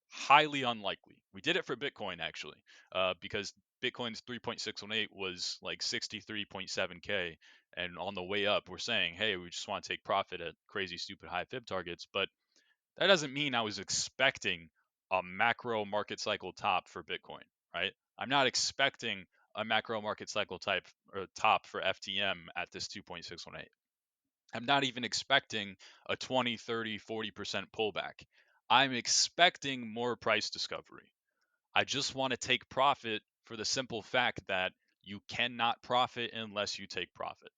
highly unlikely. We did it for Bitcoin actually, because Bitcoin's 3.618 was like 63.7K. And on the way up, we're saying, hey, we just want to take profit at crazy, stupid high fib targets. But that doesn't mean I was expecting a macro market cycle top for Bitcoin, right? I'm not expecting a macro market cycle type or top for FTM at this 2.618. I'm not even expecting a 20, 30, 40% pullback. I'm expecting more price discovery. I just want to take profit for the simple fact that you cannot profit unless you take profit,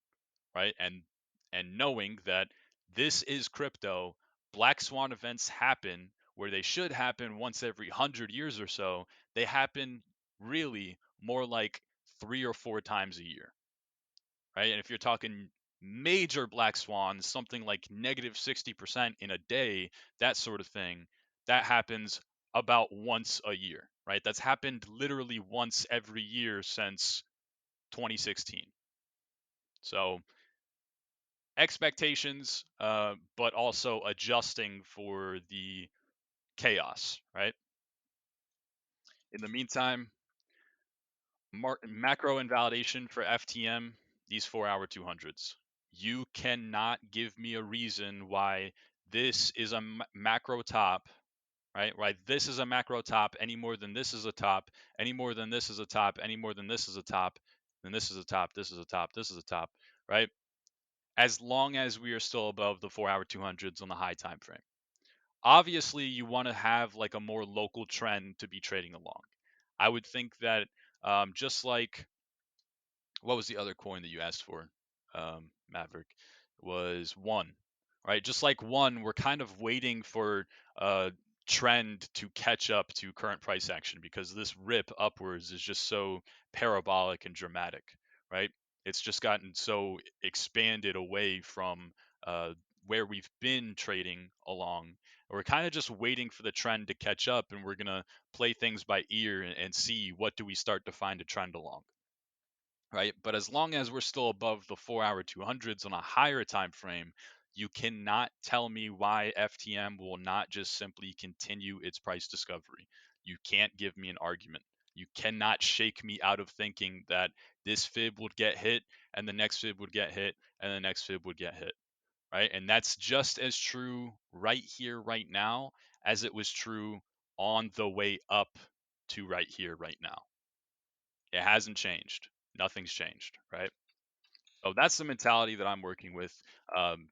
right? And knowing that this is crypto, black swan events happen where they should happen once every 100 years or so. They happen really more like 3 or 4 times a year, right? And if you're talking major black swans, something like negative 60% in a day, that sort of thing, that happens about once a year, right? That's happened literally once every year since 2016. So expectations, but also adjusting for the chaos, right? In the meantime, macro invalidation for FTM, these 4-hour 200s. You cannot give me a reason why this is a macro top, right? Why this is a macro top any more than this is a top, any more than this is a top, any more than this is a top, then this is a top, this is a top, this is a top, right? As long as we are still above the 4-hour 200s on the high time frame. Obviously, you want to have like a more local trend to be trading along. I would think that just like what was the other coin that you asked for, Maverick? Was one, right? Just like one, we're kind of waiting for a trend to catch up to current price action because this rip upwards is just so parabolic and dramatic, right? It's just gotten so expanded away from where we've been trading along. We're kind of just waiting for the trend to catch up, and we're gonna play things by ear and see what do we start to find a trend along, right? But as long as we're still above the 4-hour 200s on a higher time frame, you cannot tell me why FTM will not just simply continue its price discovery. You can't give me an argument. You cannot shake me out of thinking that this fib would get hit and the next fib would get hit and the next fib would get hit, right? And that's just as true right here, right now, as it was true on the way up to right here, right now. It hasn't changed. Nothing's changed, right? So that's the mentality that I'm working with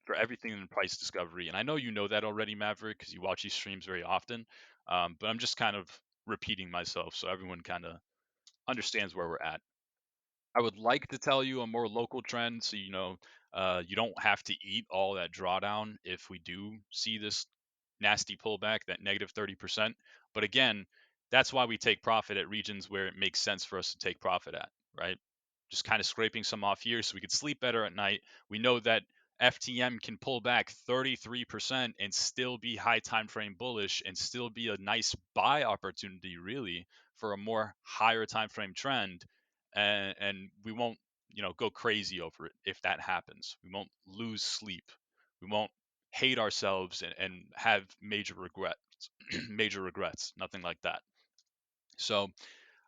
for everything in price discovery. And I know you know that already, Maverick, because you watch these streams very often. But I'm just kind of repeating myself so everyone kind of understands where we're at. I would like to tell you a more local trend so you don't have to eat all that drawdown if we do see this nasty pullback, that negative 30%. But again, that's why we take profit at regions where it makes sense for us to take profit at, right? Just kind of scraping some off here so we could sleep better at night. We know that FTM can pull back 33% and still be high time frame bullish and still be a nice buy opportunity, really, for a more higher time frame trend. And we won't, go crazy over it if that happens. We won't lose sleep. We won't hate ourselves and have major regrets. Major regrets. Nothing like that. So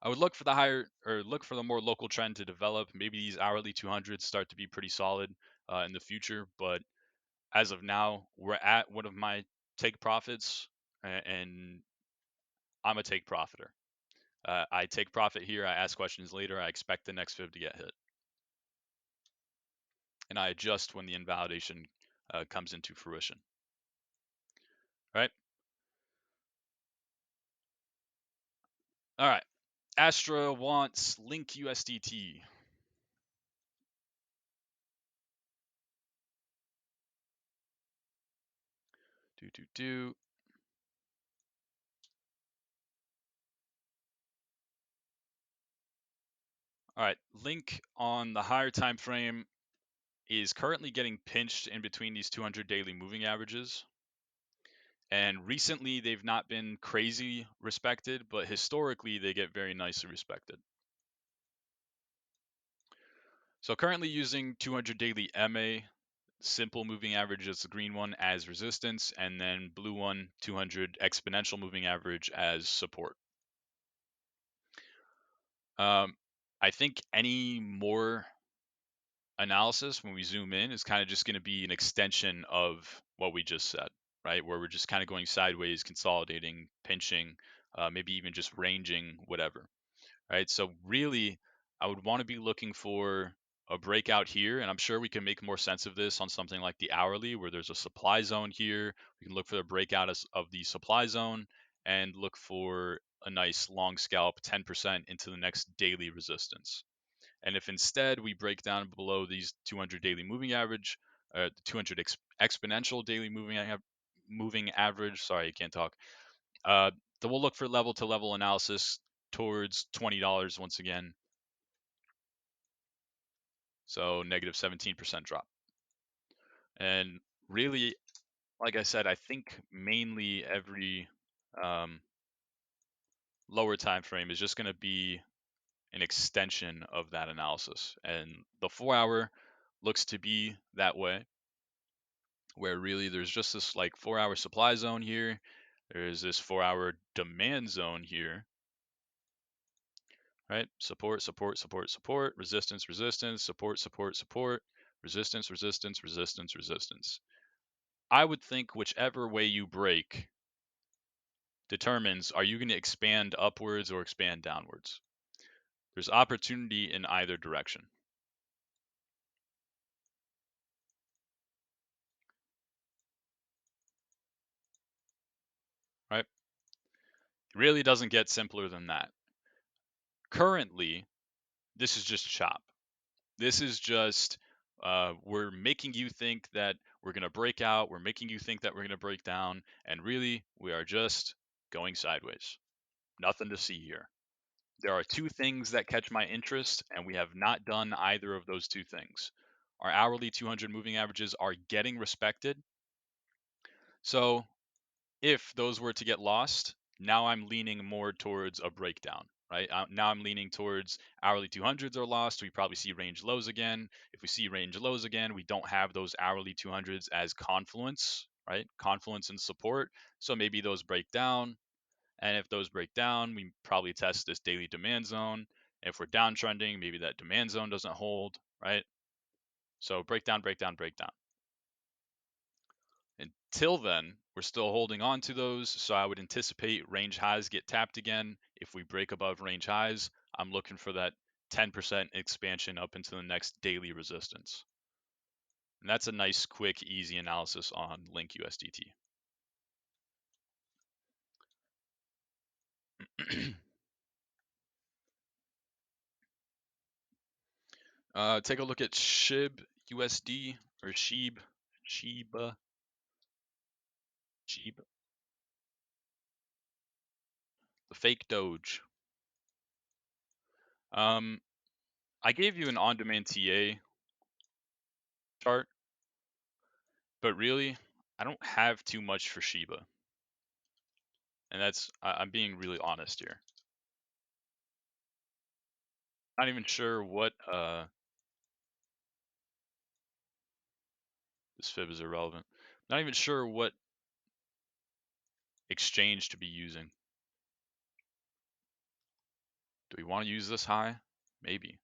I would look for the higher or look for the more local trend to develop. Maybe these hourly 200s start to be pretty solid in the future, but as of now, we're at one of my take profits, and I'm a take profiter. I take profit here. I ask questions later. I expect the next fib to get hit, and I adjust when the invalidation comes into fruition. Right? All right. Astra wants Link USDT. Do. All right. Link on the higher time frame is currently getting pinched in between these 200 daily moving averages. And recently, they've not been crazy respected, but historically, they get very nicely respected. So currently using 200 daily MA, simple moving average is the green one as resistance, and then blue one, 200 exponential moving average as support. I think any more analysis when we zoom in is kind of just going to be an extension of what we just said, right? Where we're just kind of going sideways, consolidating, pinching, maybe even just ranging, whatever, right? So really, I would want to be looking for a breakout here, and I'm sure we can make more sense of this on something like the hourly, where there's a supply zone here. We can look for the breakout of the supply zone and look for a nice long scalp 10% into the next daily resistance. And if instead we break down below these 200 daily moving average, 200 exponential daily moving average, sorry, I can't talk, then we'll look for level to level analysis towards $20 once again. So negative 17% drop. And really, like I said, I think mainly every lower time frame is just going to be an extension of that analysis. And the 4-hour looks to be that way, where really there's just this like 4-hour supply zone here. There's this 4-hour demand zone here, right? Support, support, support, support, resistance, resistance, support, support, support, resistance, resistance, resistance, resistance. I would think whichever way you break determines, are you going to expand upwards or expand downwards? There's opportunity in either direction. Right? It really doesn't get simpler than that. Currently, this is just chop. This is just we're making you think that we're going to break out. We're making you think that we're going to break down. And really, we are just going sideways. Nothing to see here. There are two things that catch my interest, and we have not done either of those two things. Our hourly 200 moving averages are getting respected. So if those were to get lost, now I'm leaning more towards a breakdown, right? Now I'm leaning towards hourly 200s are lost. We probably see range lows again. If we see range lows again, we don't have those hourly 200s as confluence, right? Confluence and support. So maybe those break down. And if those break down, we probably test this daily demand zone. If we're downtrending, maybe that demand zone doesn't hold, right? So breakdown, breakdown, breakdown. Until then, we're still holding on to those, so I would anticipate range highs get tapped again. If we break above range highs, I'm looking for that 10% expansion up into the next daily resistance. And that's a nice, quick, easy analysis on Link USDT. Take a look at SHIB USD or Shiba, the fake Doge. I gave you an on-demand TA chart, but really, I don't have too much for Shiba, and I'm being really honest here. Not even sure what this fib is irrelevant. Not even sure what exchange to be using. Do we want to use this high? Maybe.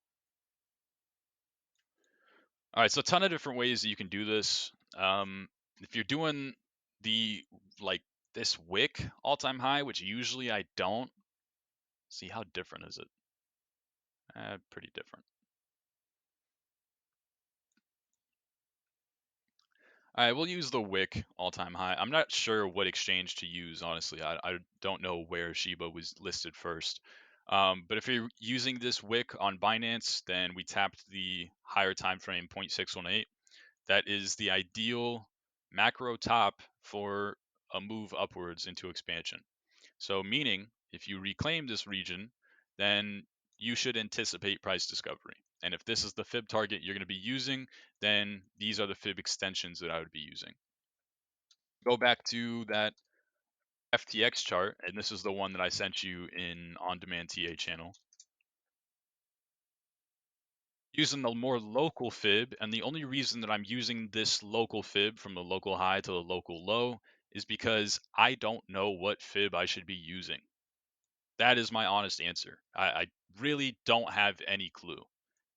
All right, so a ton of different ways that you can do this. If you're doing the like this wick all-time high, which usually I don't, see how different is it? Pretty different. All right, we'll use the wick all-time high. I'm not sure what exchange to use, honestly. I don't know where Shiba was listed first. But if you're using this wick on Binance, then we tapped the higher time frame 0.618. That is the ideal macro top for a move upwards into expansion. So meaning if you reclaim this region, then you should anticipate price discovery. And if this is the fib target you're going to be using, then these are the fib extensions that I would be using. Go back to that FTX chart, and this is the one that I sent you in on-demand TA channel. Using the more local fib, and the only reason that I'm using this local fib from the local high to the local low is because I don't know what fib I should be using. That is my honest answer. I really don't have any clue.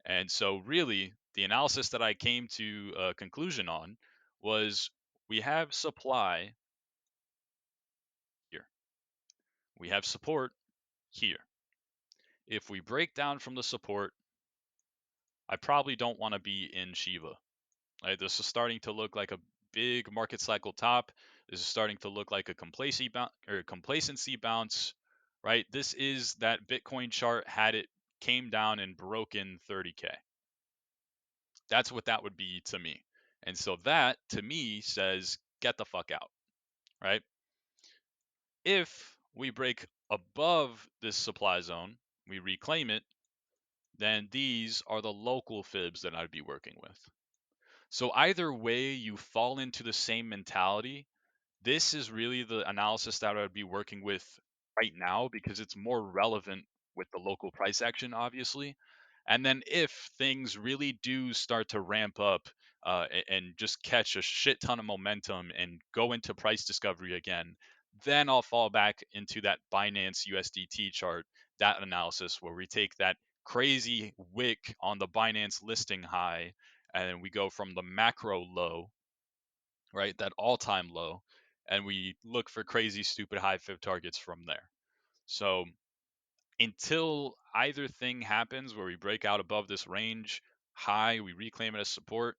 And so, really, the analysis that I came to a conclusion on was we have supply here, we have support here. If we break down from the support, I probably don't want to be in Shiba. Right? This is starting to look like a big market cycle top. This is starting to look like a complacency bounce. Right? This is that Bitcoin chart had it came down and broken 30K. That's what that would be to me. And so that to me says get the fuck out. Right? If we break above this supply zone, we reclaim it, then these are the local fibs that I'd be working with. So either way, you fall into the same mentality. This is really the analysis that I would be working with right now because it's more relevant with the local price action, obviously. And then if things really do start to ramp up and just catch a shit ton of momentum and go into price discovery again, then I'll fall back into that Binance USDT chart, that analysis where we take that crazy wick on the Binance listing high and we go from the macro low, right, that all-time low, and we look for crazy, stupid high fib targets from there. So until either thing happens where we break out above this range high, we reclaim it as support,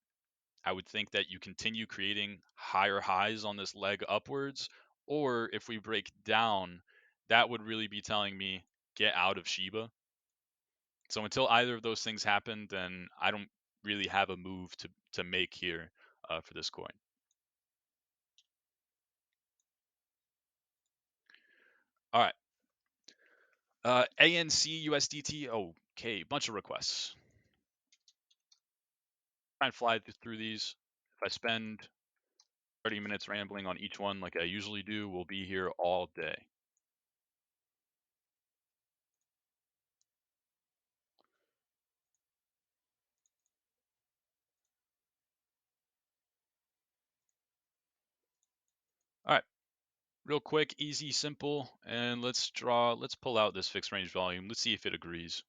I would think that you continue creating higher highs on this leg upwards. Or if we break down, that would really be telling me get out of Shiba. So until either of those things happen, then I don't really have a move to make here for this coin. All right. ANC USDT. Okay, bunch of requests. Try and fly through these. If I spend 30 minutes rambling on each one like I usually do, we'll be here all day. All right. Real quick, easy, simple, and let's pull out this fixed range volume. Let's see if it agrees.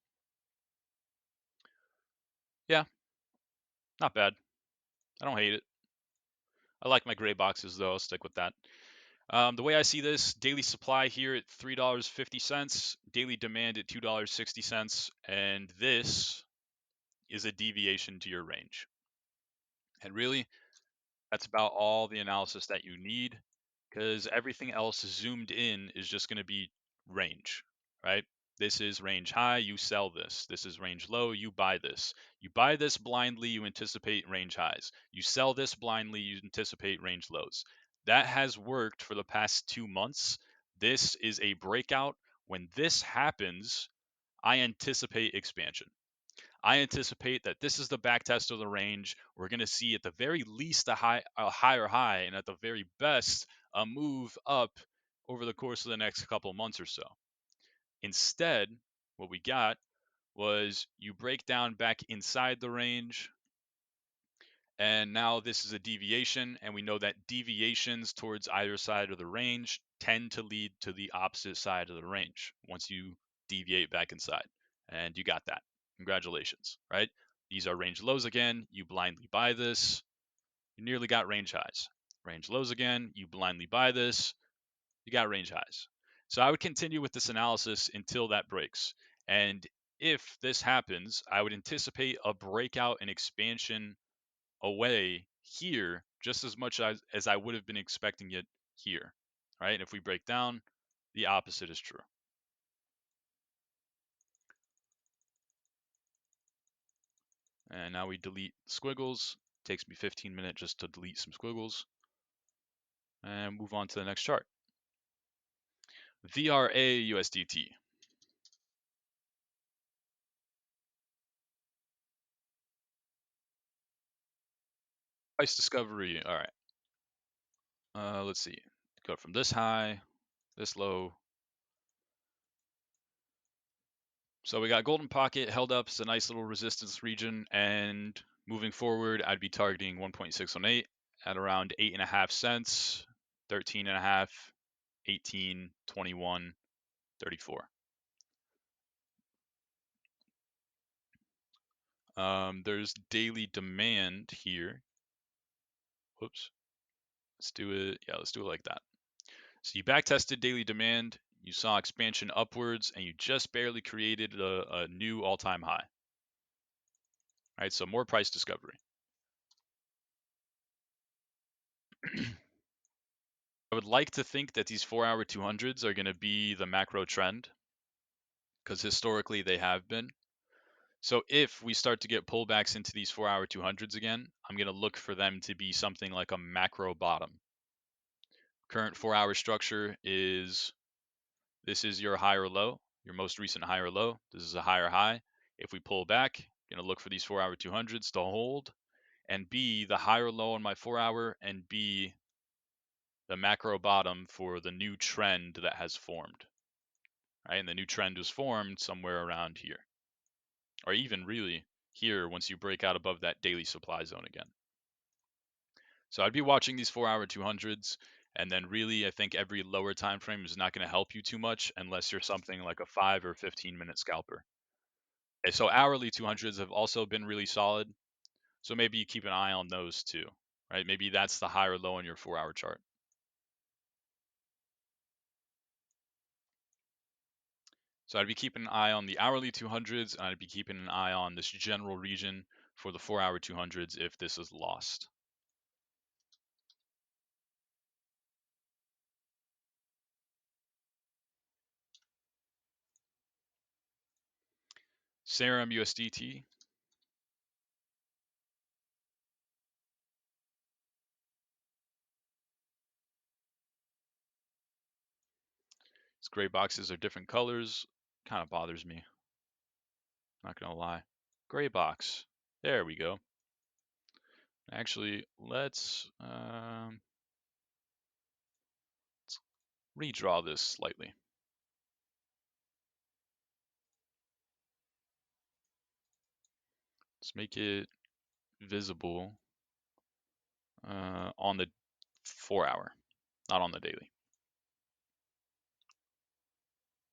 Yeah, not bad. I don't hate it. I like my gray boxes though. I'll stick with that. The way I see this, daily supply here at $3.50, daily demand at $2.60, and this is a deviation to your range. And really, that's about all the analysis that you need because everything else zoomed in is just going to be range, right? This is range high, you sell this. This is range low, you buy this. You buy this blindly, you anticipate range highs. You sell this blindly, you anticipate range lows. That has worked for the past 2 months. This is a breakout. When this happens, I anticipate expansion. I anticipate that this is the back test of the range. We're going to see at the very least a higher high, and at the very best a move up over the course of the next couple months or so. Instead, what we got was you break down back inside the range, and now this is a deviation, and we know that deviations towards either side of the range tend to lead to the opposite side of the range once you deviate back inside. And you got that. Congratulations, right? These are range lows again. You blindly buy this. You nearly got range highs. Range lows again. You blindly buy this. You got range highs. So I would continue with this analysis until that breaks. And if this happens, I would anticipate a breakout and expansion away here just as much as I would have been expecting it here, right? And if we break down, the opposite is true. And now we delete squiggles. Takes me 15 minutes just to delete some squiggles. And move on to the next chart. VRA USDT. Price discovery. All right. Let's see. Go from this high, this low. So we got golden pocket held up as a nice little resistance region, and moving forward, I'd be targeting 1.618 at around 8.5 cents, 13.5, 18, 21, 34. There's daily demand here. Whoops. Let's do it. Yeah, let's do it like that. So you back tested daily demand, you saw expansion upwards, and you just barely created a new all-time high. All right, so more price discovery. I would like to think that these 4-hour 200s are going to be the macro trend, because historically they have been. So if we start to get pullbacks into these 4-hour 200s again, I'm going to look for them to be something like a macro bottom. Current 4-hour structure is, this is your high or low, your most recent high or low. This is a higher high. If we pull back, going to look for these 4-hour 200s to hold and be the higher low on my 4-hour and be the macro bottom for the new trend that has formed. Right? And the new trend was formed somewhere around here, or even really here once you break out above that daily supply zone again. So I'd be watching these 4-hour 200s, and then really I think every lower time frame is not going to help you too much unless you're something like a 5 or 15-minute scalper. Okay, so hourly 200s have also been really solid, so maybe you keep an eye on those too, right? Maybe that's the high or low on your 4-hour chart. So I'd be keeping an eye on the hourly 200s, and I'd be keeping an eye on this general region for the 4-hour 200s if this is lost. Serum USDT. These gray boxes are different colors. Kind of bothers me. Not gonna lie. Gray box. There we go. Actually, let's redraw this slightly. Let's make it visible on the 4-hour, not on the daily.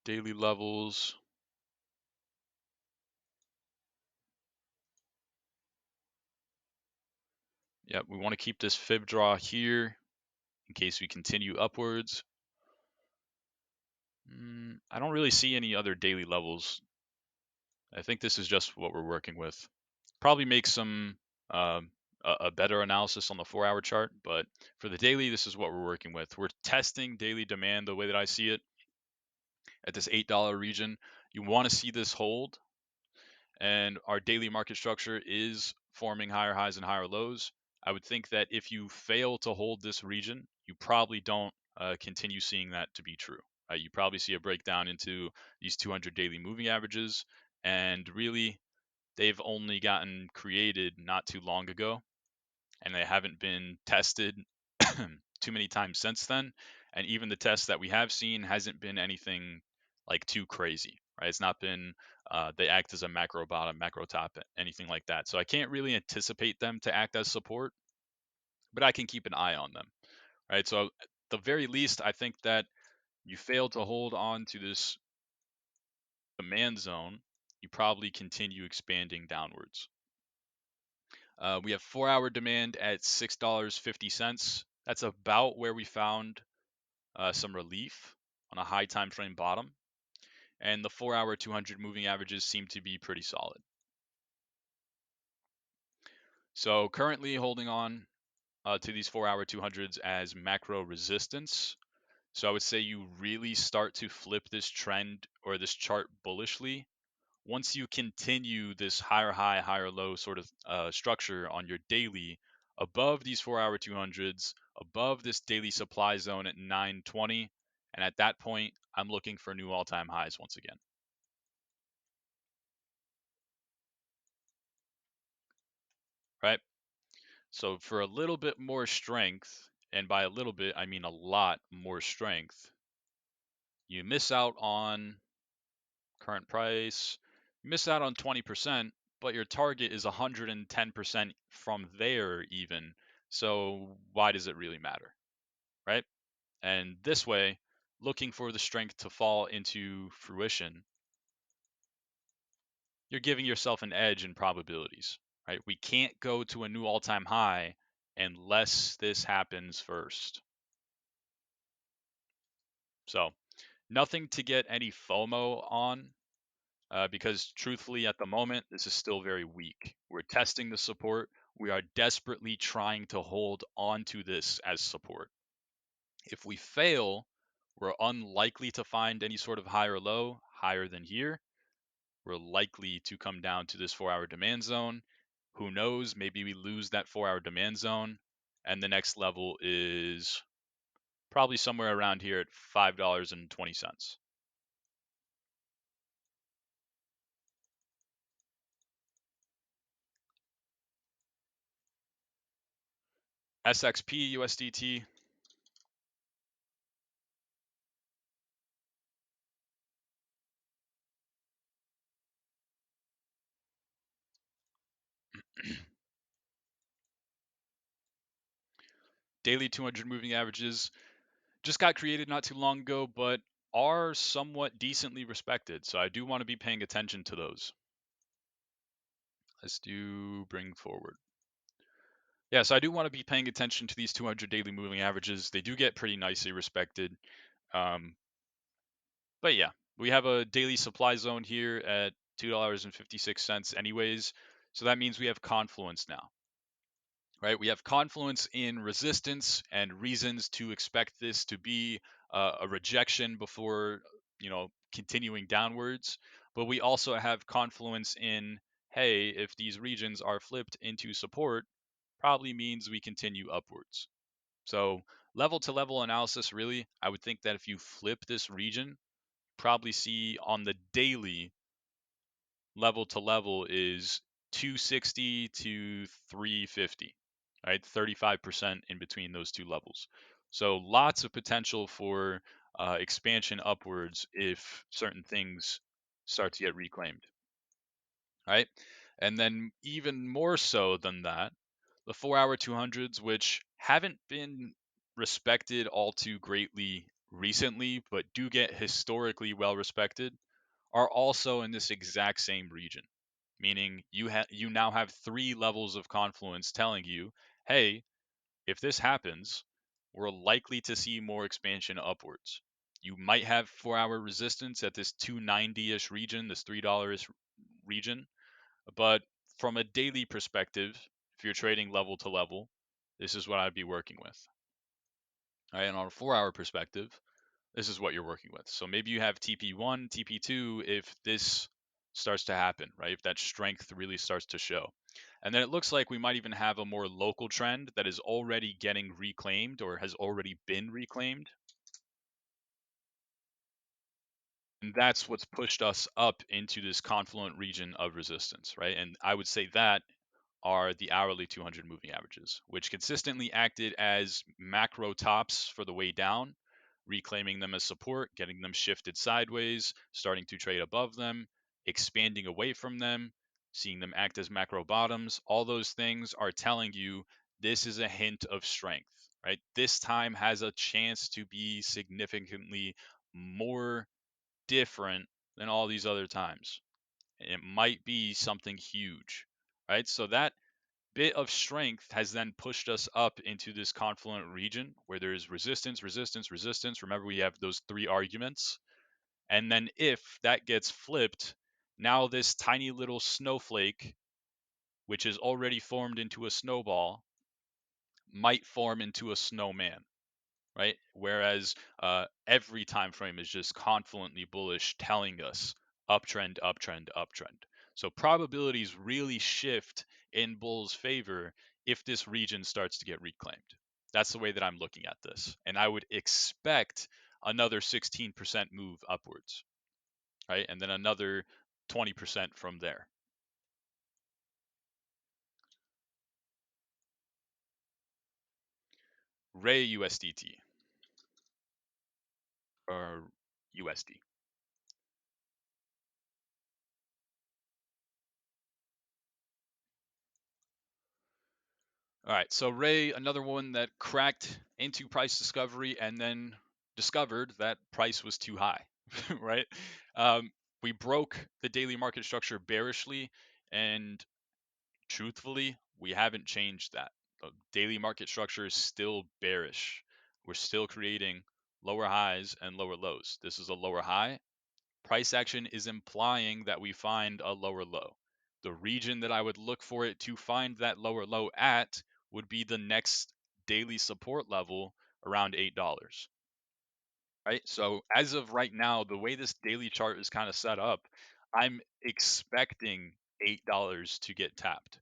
Daily levels. Yep, we want to keep this fib draw here in case we continue upwards. I don't really see any other daily levels. I think this is just what we're working with. Probably make some a better analysis on the 4-hour chart, but for the daily, this is what we're working with. We're testing daily demand the way that I see it at this $8 region. You want to see this hold, and our daily market structure is forming higher highs and higher lows. I would think that if you fail to hold this region, you probably don't continue seeing that to be true. You probably see a breakdown into these 200 daily moving averages, and really they've only gotten created not too long ago, and they haven't been tested too many times since then. And even the test that we have seen hasn't been anything like too crazy, right? It's not been they act as a macro bottom, macro top, anything like that. So I can't really anticipate them to act as support, but I can keep an eye on them, right? So at the very least, I think that you fail to hold on to this demand zone, you probably continue expanding downwards. We have 4-hour demand at $6.50. That's about where we found some relief on a high time frame bottom. And the 4-hour 200 moving averages seem to be pretty solid. So currently holding on to these 4-hour 200s as macro resistance. So I would say you really start to flip this trend or this chart bullishly once you continue this higher high, higher low sort of structure on your daily above these 4-hour 200s, above this daily supply zone at 920. And at that point, I'm looking for new all time highs once again. Right? So for a little bit more strength, and by a little bit, I mean a lot more strength, you miss out on current price, you miss out on 20%, but your target is 110% from there even. So why does it really matter, right? And this way, looking for the strength to fall into fruition, you're giving yourself an edge in probabilities, right? We can't go to a new all-time high unless this happens first. So nothing to get any FOMO on, because truthfully, at the moment, this is still very weak. We're testing the support. We are desperately trying to hold on to this as support. If we fail, we're unlikely to find any sort of high or low higher than here. We're likely to come down to this 4-hour demand zone. Who knows? Maybe we lose that 4-hour demand zone, and the next level is probably somewhere around here at $5.20. SXP USDT. Daily 200 moving averages just got created not too long ago, but are somewhat decently respected. So I do want to be paying attention to those. Let's do bring forward. Yeah, so I do want to be paying attention to these 200 daily moving averages. They do get pretty nicely respected. But yeah, we have a daily supply zone here at $2.56 anyways. So that means we have confluence now, right? We have confluence in resistance and reasons to expect this to be a rejection before, continuing downwards. But we also have confluence in, hey, if these regions are flipped into support, probably means we continue upwards. So level to level analysis, really, I would think that if you flip this region, probably see on the daily level to level is 260 to 350, right? 35% in between those two levels. So lots of potential for expansion upwards if certain things start to get reclaimed, right? And then even more so than that, the 4-hour 200s, which haven't been respected all too greatly recently, but do get historically well respected, are also in this exact same region, meaning you now have 3 levels of confluence telling you, hey, if this happens, we're likely to see more expansion upwards. You might have 4-hour resistance at this 290-ish region, this $3 region, but from a daily perspective, if you're trading level to level, this is what I'd be working with. All right, and on a 4-hour perspective, this is what you're working with. So maybe you have TP1, TP2 if this starts to happen, right? If that strength really starts to show. And then it looks like we might even have a more local trend that is already getting reclaimed or has already been reclaimed. And that's what's pushed us up into this confluent region of resistance, right? And I would say that are the hourly 200 moving averages, which consistently acted as macro tops for the way down, reclaiming them as support, getting them shifted sideways, starting to trade above them, expanding away from them, seeing them act as macro bottoms. All those things are telling you this is a hint of strength, right? This time has a chance to be significantly more different than all these other times. And it might be something huge, right? So that bit of strength has then pushed us up into this confluent region where there's resistance, resistance, resistance. Remember, we have those three arguments. And then if that gets flipped, now this tiny little snowflake, which is already formed into a snowball, might form into a snowman, right? Whereas every time frame is just confluently bullish, telling us uptrend, uptrend, uptrend. So probabilities really shift in bull's favor if this region starts to get reclaimed. That's the way that I'm looking at this. And I would expect another 16% move upwards, right? And then another 20% from there. Ray USDT or USD. All right, so Ray, another one that cracked into price discovery and then discovered that price was too high, right? We broke the daily market structure bearishly, and truthfully, we haven't changed that. The daily market structure is still bearish. We're still creating lower highs and lower lows. This is a lower high. Price action is implying that we find a lower low. The region that I would look for it to find that lower low at would be the next daily support level around $8. Right? So as of right now, the way this daily chart is kind of set up, I'm expecting $8 to get tapped.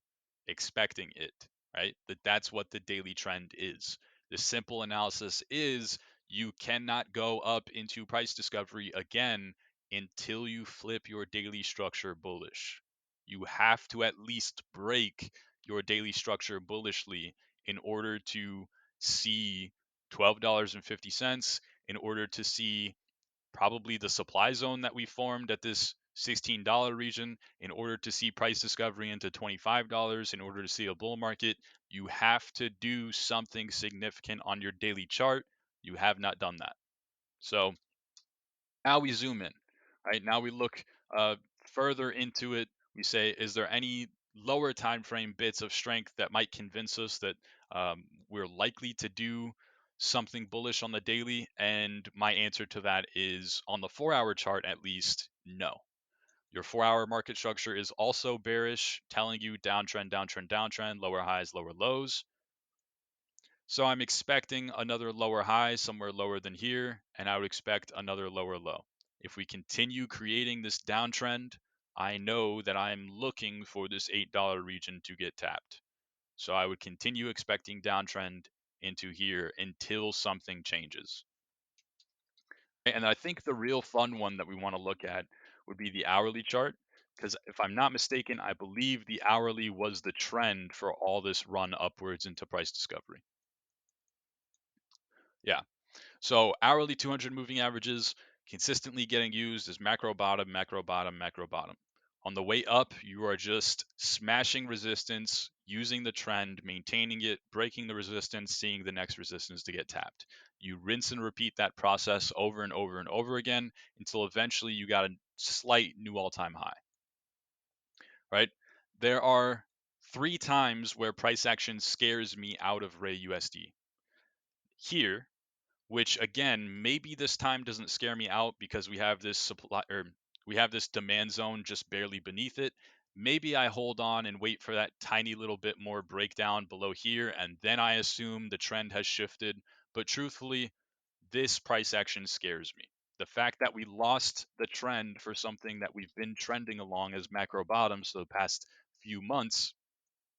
Expecting it, right? That's what the daily trend is. The simple analysis is you cannot go up into price discovery again until you flip your daily structure bullish. You have to at least break your daily structure bullishly in order to see $12.50, in order to see probably the supply zone that we formed at this $16 region, in order to see price discovery into $25, in order to see a bull market. You have to do something significant on your daily chart. You have not done that. So now we zoom in, right? Now we look further into it. We say, is there any lower time frame bits of strength that might convince us that we're likely to do something bullish on the daily? And my answer to that is, on the 4-hour chart at least, no. Your 4-hour market structure is also bearish, telling you downtrend, downtrend, downtrend, lower highs, lower lows. So I'm expecting another lower high somewhere lower than here, and I would expect another lower low. If we continue creating this downtrend, I know that I'm looking for this $8 region to get tapped. So I would continue expecting downtrend into here until something changes. And I think the real fun one that we want to look at would be the hourly chart, because if I'm not mistaken, I believe the hourly was the trend for all this run upwards into price discovery. Yeah. So hourly 200 moving averages consistently getting used as macro bottom, macro bottom, macro bottom. On the way up, you are just smashing resistance, using the trend, maintaining it, breaking the resistance, seeing the next resistance to get tapped. You rinse and repeat that process over and over and over again until eventually you got a slight new all-time high, right? There are 3 times where price action scares me out of Ray USD. Here, which again, maybe this time doesn't scare me out because we have this supply, or we have this demand zone just barely beneath it. Maybe I hold on and wait for that tiny little bit more breakdown below here, and then I assume the trend has shifted. But truthfully, this price action scares me. The fact that we lost the trend for something that we've been trending along as macro bottoms for the past few months,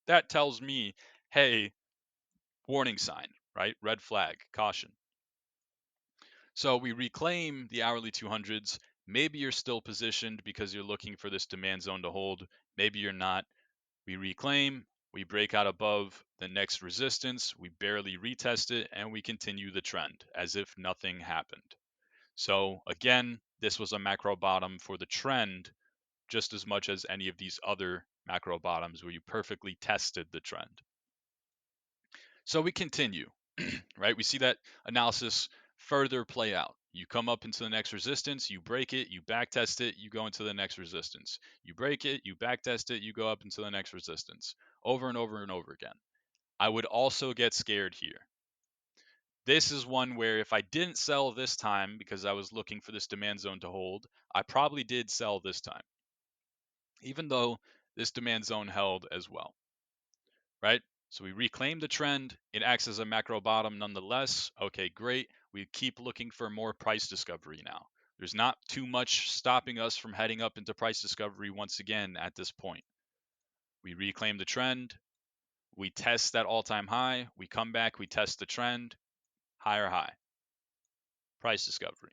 that tells me, hey, warning sign, right? Red flag, caution. So we reclaim the hourly 200s. Maybe you're still positioned because you're looking for this demand zone to hold. Maybe you're not. We reclaim, we break out above the next resistance, we barely retest it, and we continue the trend as if nothing happened. So again, this was a macro bottom for the trend just as much as any of these other macro bottoms where you perfectly tested the trend. So we continue, right? We see that analysis further play out. You come up into the next resistance, you break it, you back test it, you go into the next resistance. You break it, you back test it, you go up into the next resistance. Over and over and over again. I would also get scared here. This is one where if I didn't sell this time because I was looking for this demand zone to hold, I probably did sell this time, even though this demand zone held as well, right? So we reclaim the trend. It acts as a macro bottom nonetheless. Okay, great. We keep looking for more price discovery now. There's not too much stopping us from heading up into price discovery once again at this point. We reclaim the trend. We test that all-time high. We come back. We test the trend. Higher high. Price discovery.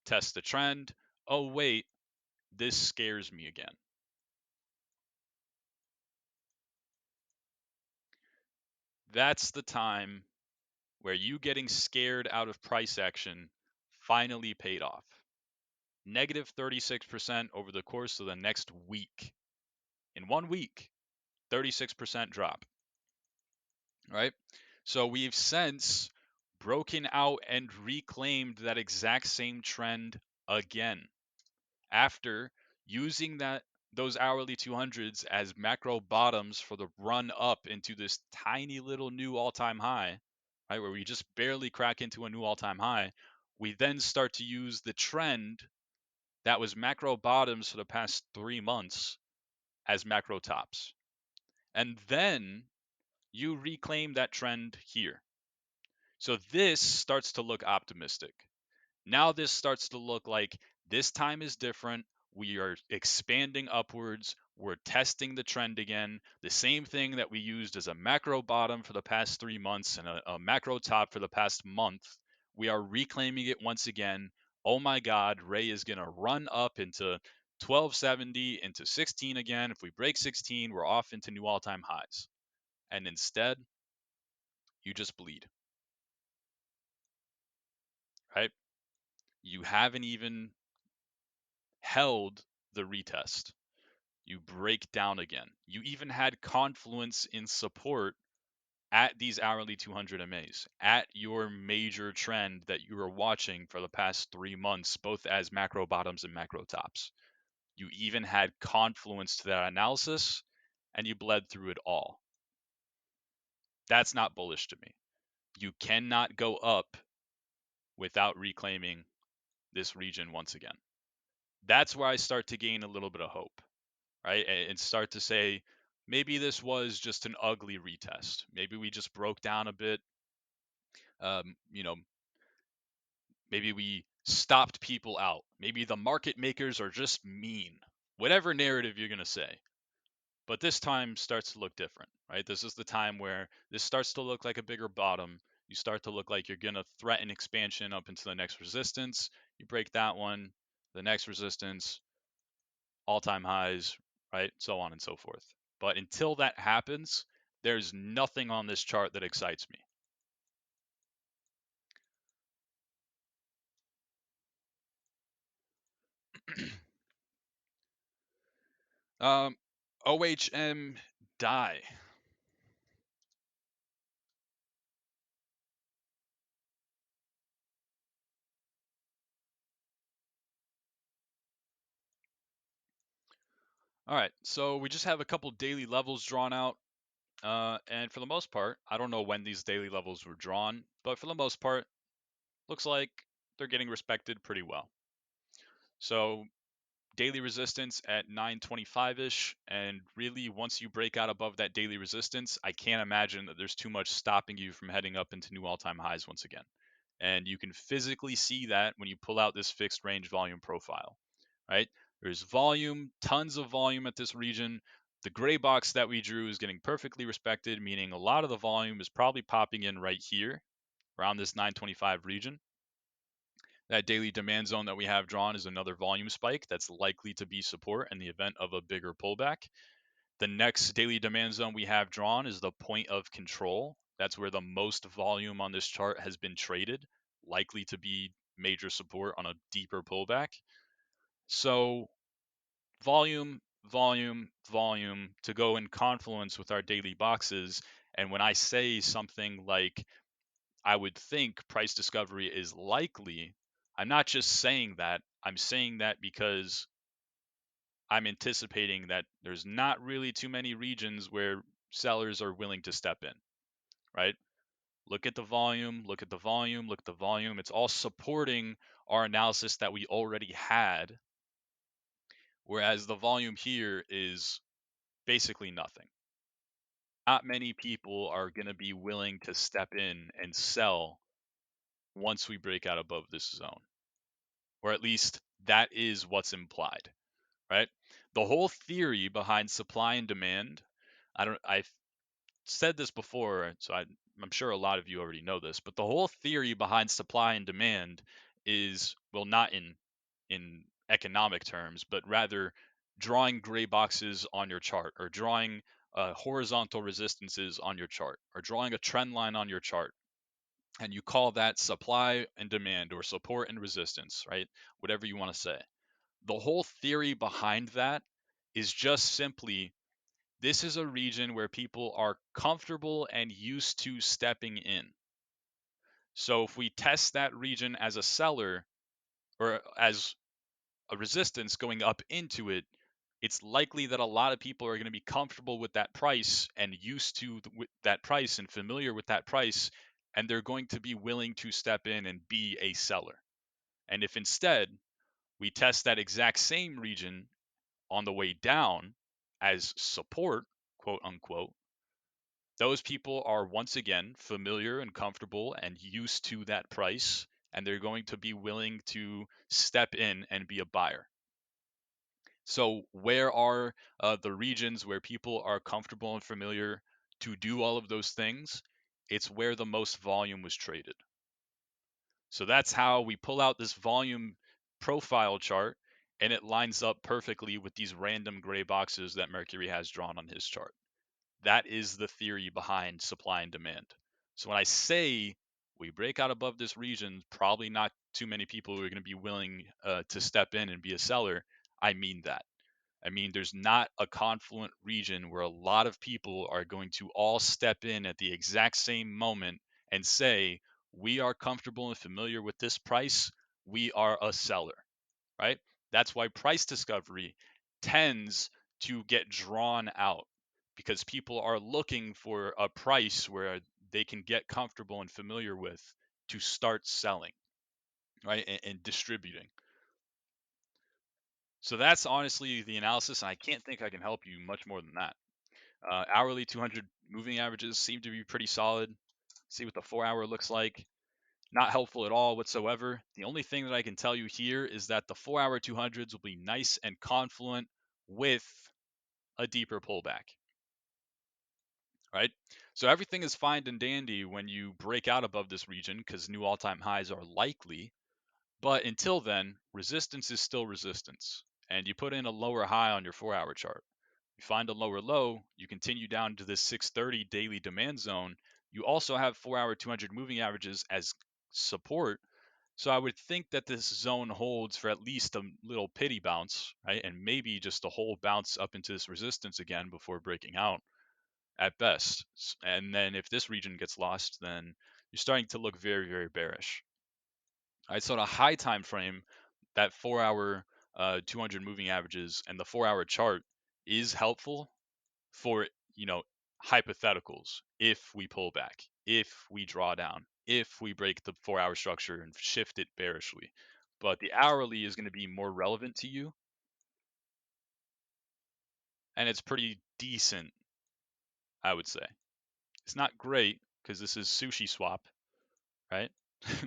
Test the trend. Oh, wait. This scares me again. That's the time where you getting scared out of price action finally paid off. Negative 36% over the course of the next week. In 1 week, 36% drop. Right? So we've since broken out and reclaimed that exact same trend again after using those hourly 200s as macro bottoms for the run up into this tiny little new all-time high, right, where we just barely crack into a new all-time high. We then start to use the trend that was macro bottoms for the past 3 months as macro tops. And then you reclaim that trend here. So this starts to look optimistic. Now this starts to look like this time is different. We are expanding upwards. We're testing the trend again. The same thing that we used as a macro bottom for the past 3 months and a macro top for the past month. We are reclaiming it once again. Oh my God, Ray is going to run up into 1270, into 16 again. If we break 16, we're off into new all-time highs. And instead, you just bleed, right? You haven't even held the retest. You break down again. You even had confluence in support at these hourly 200 MAs, at your major trend that you were watching for the past 3 months, both as macro bottoms and macro tops. You even had confluence to that analysis, and you bled through it all. That's not bullish to me. You cannot go up without reclaiming this region once again. That's where I start to gain a little bit of hope, right? And start to say, maybe this was just an ugly retest. Maybe we just broke down a bit. You know, maybe we stopped people out. Maybe the market makers are just mean. Whatever narrative you're going to say. But this time starts to look different, right? This is the time where this starts to look like a bigger bottom. You start to look like you're going to threaten expansion up into the next resistance. You break that one, the next resistance, all-time highs, right? So on and so forth. But until that happens, there's nothing on this chart that excites me. OHM die. All right, so we just have a couple daily levels drawn out. And for the most part, I don't know when these daily levels were drawn, but for the most part, looks like they're getting respected pretty well. So daily resistance at 925-ish, and really once you break out above that daily resistance, I can't imagine that there's too much stopping you from heading up into new all-time highs once again. And you can physically see that when you pull out this fixed range volume profile, right? There's volume, tons of volume at this region. The gray box that we drew is getting perfectly respected, meaning a lot of the volume is probably popping in right here around this 925 region. That daily demand zone that we have drawn is another volume spike that's likely to be support in the event of a bigger pullback. The next daily demand zone we have drawn is the point of control. That's where the most volume on this chart has been traded, likely to be major support on a deeper pullback. So volume, volume, volume to go in confluence with our daily boxes. And when I say something like, I would think price discovery is likely, I'm not just saying that. I'm saying that because I'm anticipating that there's not really too many regions where sellers are willing to step in, right? Look at the volume, look at the volume, look at the volume. It's all supporting our analysis that we already had, whereas the volume here is basically nothing. Not many people are going to be willing to step in and sell once we break out above this zone, or at least that is what's implied, right? The whole theory behind supply and demand, I've said this before, so I'm sure a lot of you already know this, but the whole theory behind supply and demand is, well, not in economic terms, but rather drawing gray boxes on your chart, or drawing horizontal resistances on your chart, or drawing a trend line on your chart, and you call that supply and demand, or support and resistance, right? Whatever you want to say. The whole theory behind that is just simply, this is a region where people are comfortable and used to stepping in. So if we test that region as a seller, or as a resistance going up into it, it's likely that a lot of people are going to be comfortable with that price and used to that price and familiar with that price, and they're going to be willing to step in and be a seller. And if instead we test that exact same region on the way down as support, quote unquote, those people are once again familiar and comfortable and used to that price, and they're going to be willing to step in and be a buyer. So, where are the regions where people are comfortable and familiar to do all of those things? It's where the most volume was traded. So, that's how we pull out this volume profile chart, and it lines up perfectly with these random gray boxes that Mercury has drawn on his chart. That is the theory behind supply and demand. So when I say we break out above this region, probably not too many people who are going to be willing to step in and be a seller. I mean that. I mean, there's not a confluent region where a lot of people are going to all step in at the exact same moment and say, we are comfortable and familiar with this price. We are a seller, right? That's why price discovery tends to get drawn out, because people are looking for a price where they can get comfortable and familiar with to start selling, right? And distributing. So that's honestly the analysis, and I can't think I can help you much more than that. Hourly 200 moving averages seem to be pretty solid. See what the 4-hour looks like. Not helpful at all whatsoever. The only thing that I can tell you here is that the 4-hour 200s will be nice and confluent with a deeper pullback, right? So everything is fine and dandy when you break out above this region, because new all-time highs are likely. But until then, resistance is still resistance. And you put in a lower high on your 4-hour chart. You find a lower low, you continue down to this 630 daily demand zone. You also have 4-hour 200 moving averages as support. So I would think that this zone holds for at least a little pity bounce, right? And maybe just a whole bounce up into this resistance again before breaking out at best. And then if this region gets lost, then you're starting to look very, very bearish. All right, so on a high time frame, that 4-hour 200 moving averages and the 4-hour chart is helpful for, you know, hypotheticals. If we pull back, if we draw down, if we break the 4-hour structure and shift it bearishly. But the hourly is going to be more relevant to you, and it's pretty decent, I would say. It's not great because this is sushi swap, right?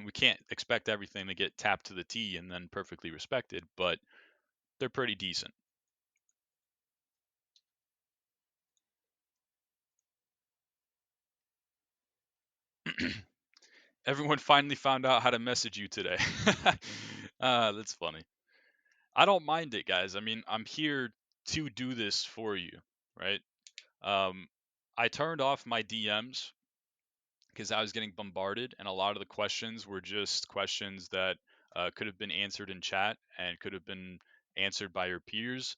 We can't expect everything to get tapped to the T and then perfectly respected, but they're pretty decent. Everyone finally found out how to message you today. That's funny. I don't mind it, guys. I mean, I'm here to do this for you, right? Um, I turned off my DMs because I was getting bombarded, and a lot of the questions were just questions that could have been answered in chat and could have been answered by your peers.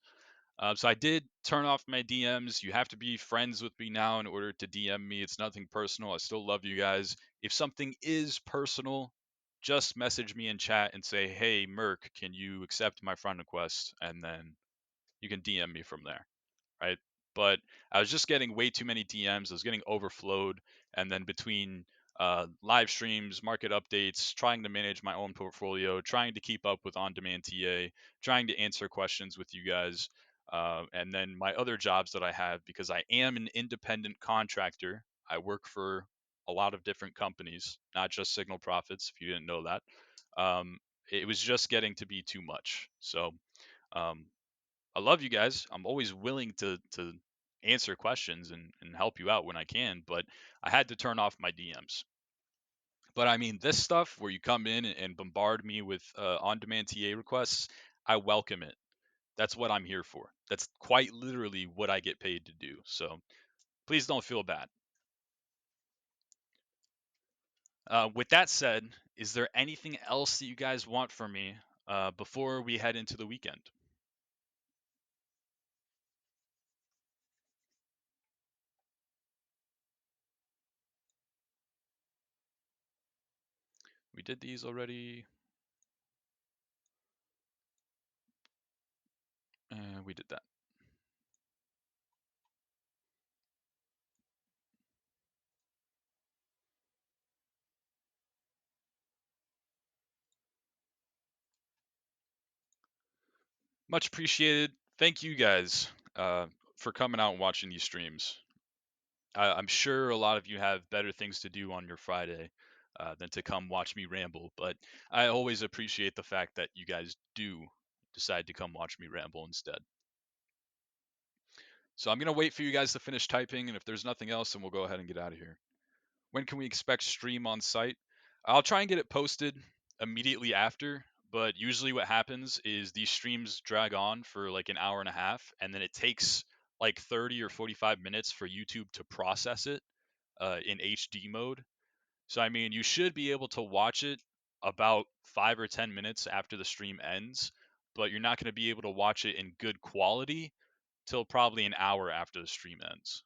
So I did turn off my DMs. You have to be friends with me now in order to DM me. It's nothing personal. I still love you guys. If something is personal, just message me in chat and say, "Hey, Merc, can you accept my friend request?" And then you can DM me from there, right? But I was just getting way too many DMs. I was getting overflowed, and then between live streams, market updates, trying to manage my own portfolio, trying to keep up with on-demand TA, trying to answer questions with you guys, and then my other jobs that I have because I am an independent contractor. I work for a lot of different companies, not just Signal Profits. If you didn't know that, it was just getting to be too much. So um, I love you guys. I'm always willing to answer questions and help you out when I can, but I had to turn off my DMs. But I mean, this stuff where you come in and bombard me with on-demand TA requests, I welcome it. That's what I'm here for. That's quite literally what I get paid to do. So please don't feel bad. With that said, is there anything else that you guys want from me before we head into the weekend? We did these already. We did that. Much appreciated. Thank you guys for coming out and watching these streams. I'm sure a lot of you have better things to do on your Friday than to come watch me ramble, but I always appreciate the fact that you guys do decide to come watch me ramble instead. So I'm going to wait for you guys to finish typing, and if there's nothing else, then we'll go ahead and get out of here. When can we expect stream on site? I'll try and get it posted immediately after, but usually what happens is these streams drag on for like an hour and a half, and then it takes like 30 or 45 minutes for YouTube to process it in HD mode. So, I mean, you should be able to watch it about 5 or 10 minutes after the stream ends, but you're not going to be able to watch it in good quality till probably an hour after the stream ends.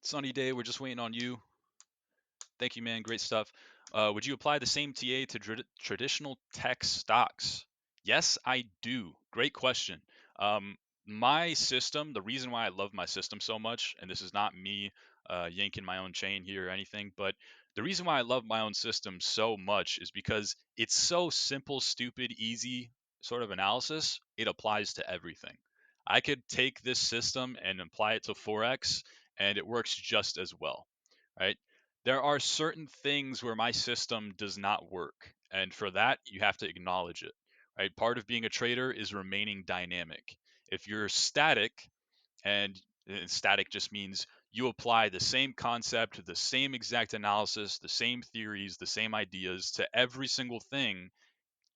Sunny day, we're just waiting on you. Thank you, man. Great stuff. Would you apply the same TA to traditional tech stocks? Yes, I do. Great question. My system, the reason why I love my system so much, and this is not me yanking my own chain here or anything, but the reason why I love my own system so much is because it's so simple, stupid, easy sort of analysis. It applies to everything. I could take this system and apply it to Forex, and it works just as well, right? There are certain things where my system does not work. And for that, you have to acknowledge it, right? Part of being a trader is remaining dynamic. If you're static, and static just means you apply the same concept, the same exact analysis, the same theories, the same ideas to every single thing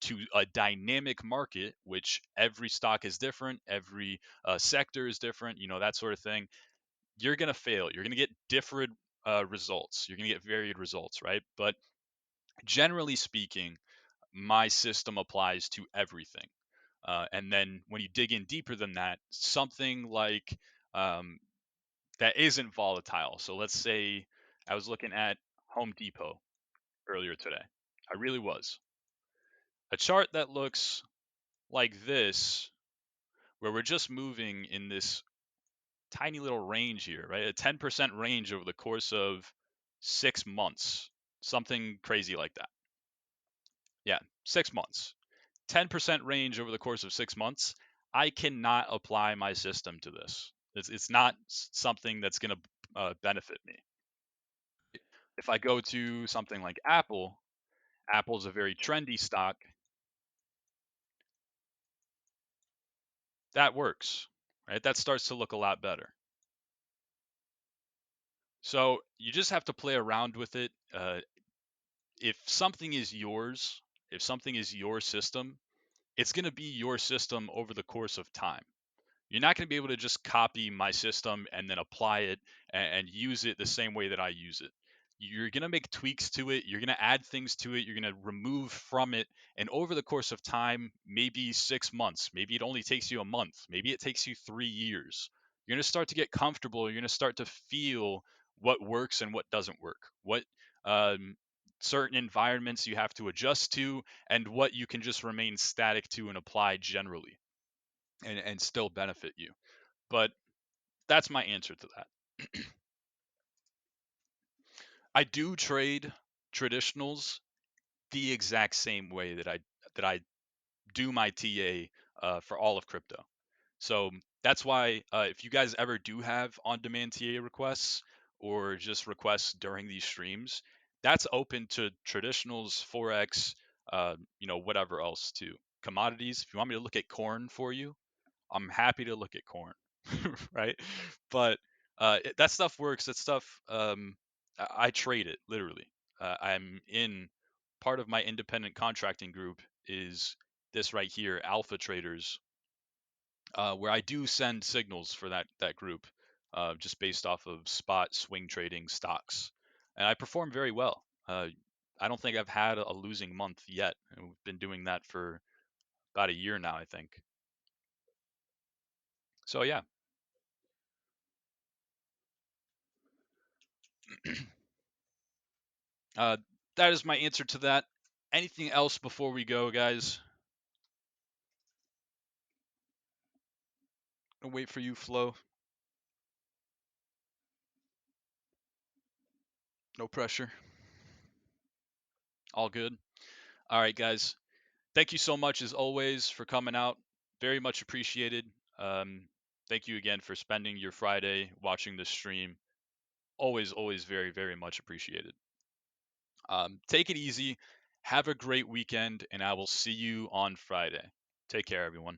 to a dynamic market, which every stock is different, every sector is different, that sort of thing, you're going to fail. You're going to get different results. You're going to get varied results, right? But generally speaking, my system applies to everything. And then when you dig in deeper than that, something like um, that isn't volatile. So let's say I was looking at Home Depot earlier today. I really was. A chart that looks like this, where we're just moving in this tiny little range here, right? A 10% range over the course of 6 months, something crazy like that. Yeah, 6 months. 10% range over the course of 6 months. I cannot apply my system to this. It's not something that's going to benefit me. If I go to something like Apple, Apple's a very trendy stock. That works, right? That starts to look a lot better. So you just have to play around with it. If something is yours, if something is your system, it's going to be your system over the course of time. You're not going to be able to just copy my system and then apply it and use it the same way that I use it. You're going to make tweaks to it. You're going to add things to it. You're going to remove from it. And over the course of time, maybe 6 months, maybe it only takes you a month, maybe it takes you 3 years. You're going to start to get comfortable. You're going to start to feel what works and what doesn't work, what um, certain environments you have to adjust to, and what you can just remain static to and apply generally and still benefit you. But that's my answer to that. I do trade traditionals the exact same way that I do my TA for all of crypto. So that's why if you guys ever do have on-demand TA requests or just requests during these streams, that's open to traditionals, forex, whatever else too. Commodities. If you want me to look at corn for you, I'm happy to look at corn, right? But that stuff works. That stuff, I trade it literally. I'm in part of my independent contracting group is this right here, Alpha Traders, where I do send signals for that group, just based off of spot swing trading stocks, and I perform very well. I don't think I've had a losing month yet, and we've been doing that for about a year now, I think. So yeah. Uh, that is my answer to that. Anything else before we go, guys? I'll wait for you, Flo. No pressure. All good. All right, guys. Thank you so much, as always, for coming out. Very much appreciated. Thank you again for spending your Friday watching this stream. Always, always very, very much appreciated. Take it easy. Have a great weekend, and I will see you on Friday. Take care, everyone.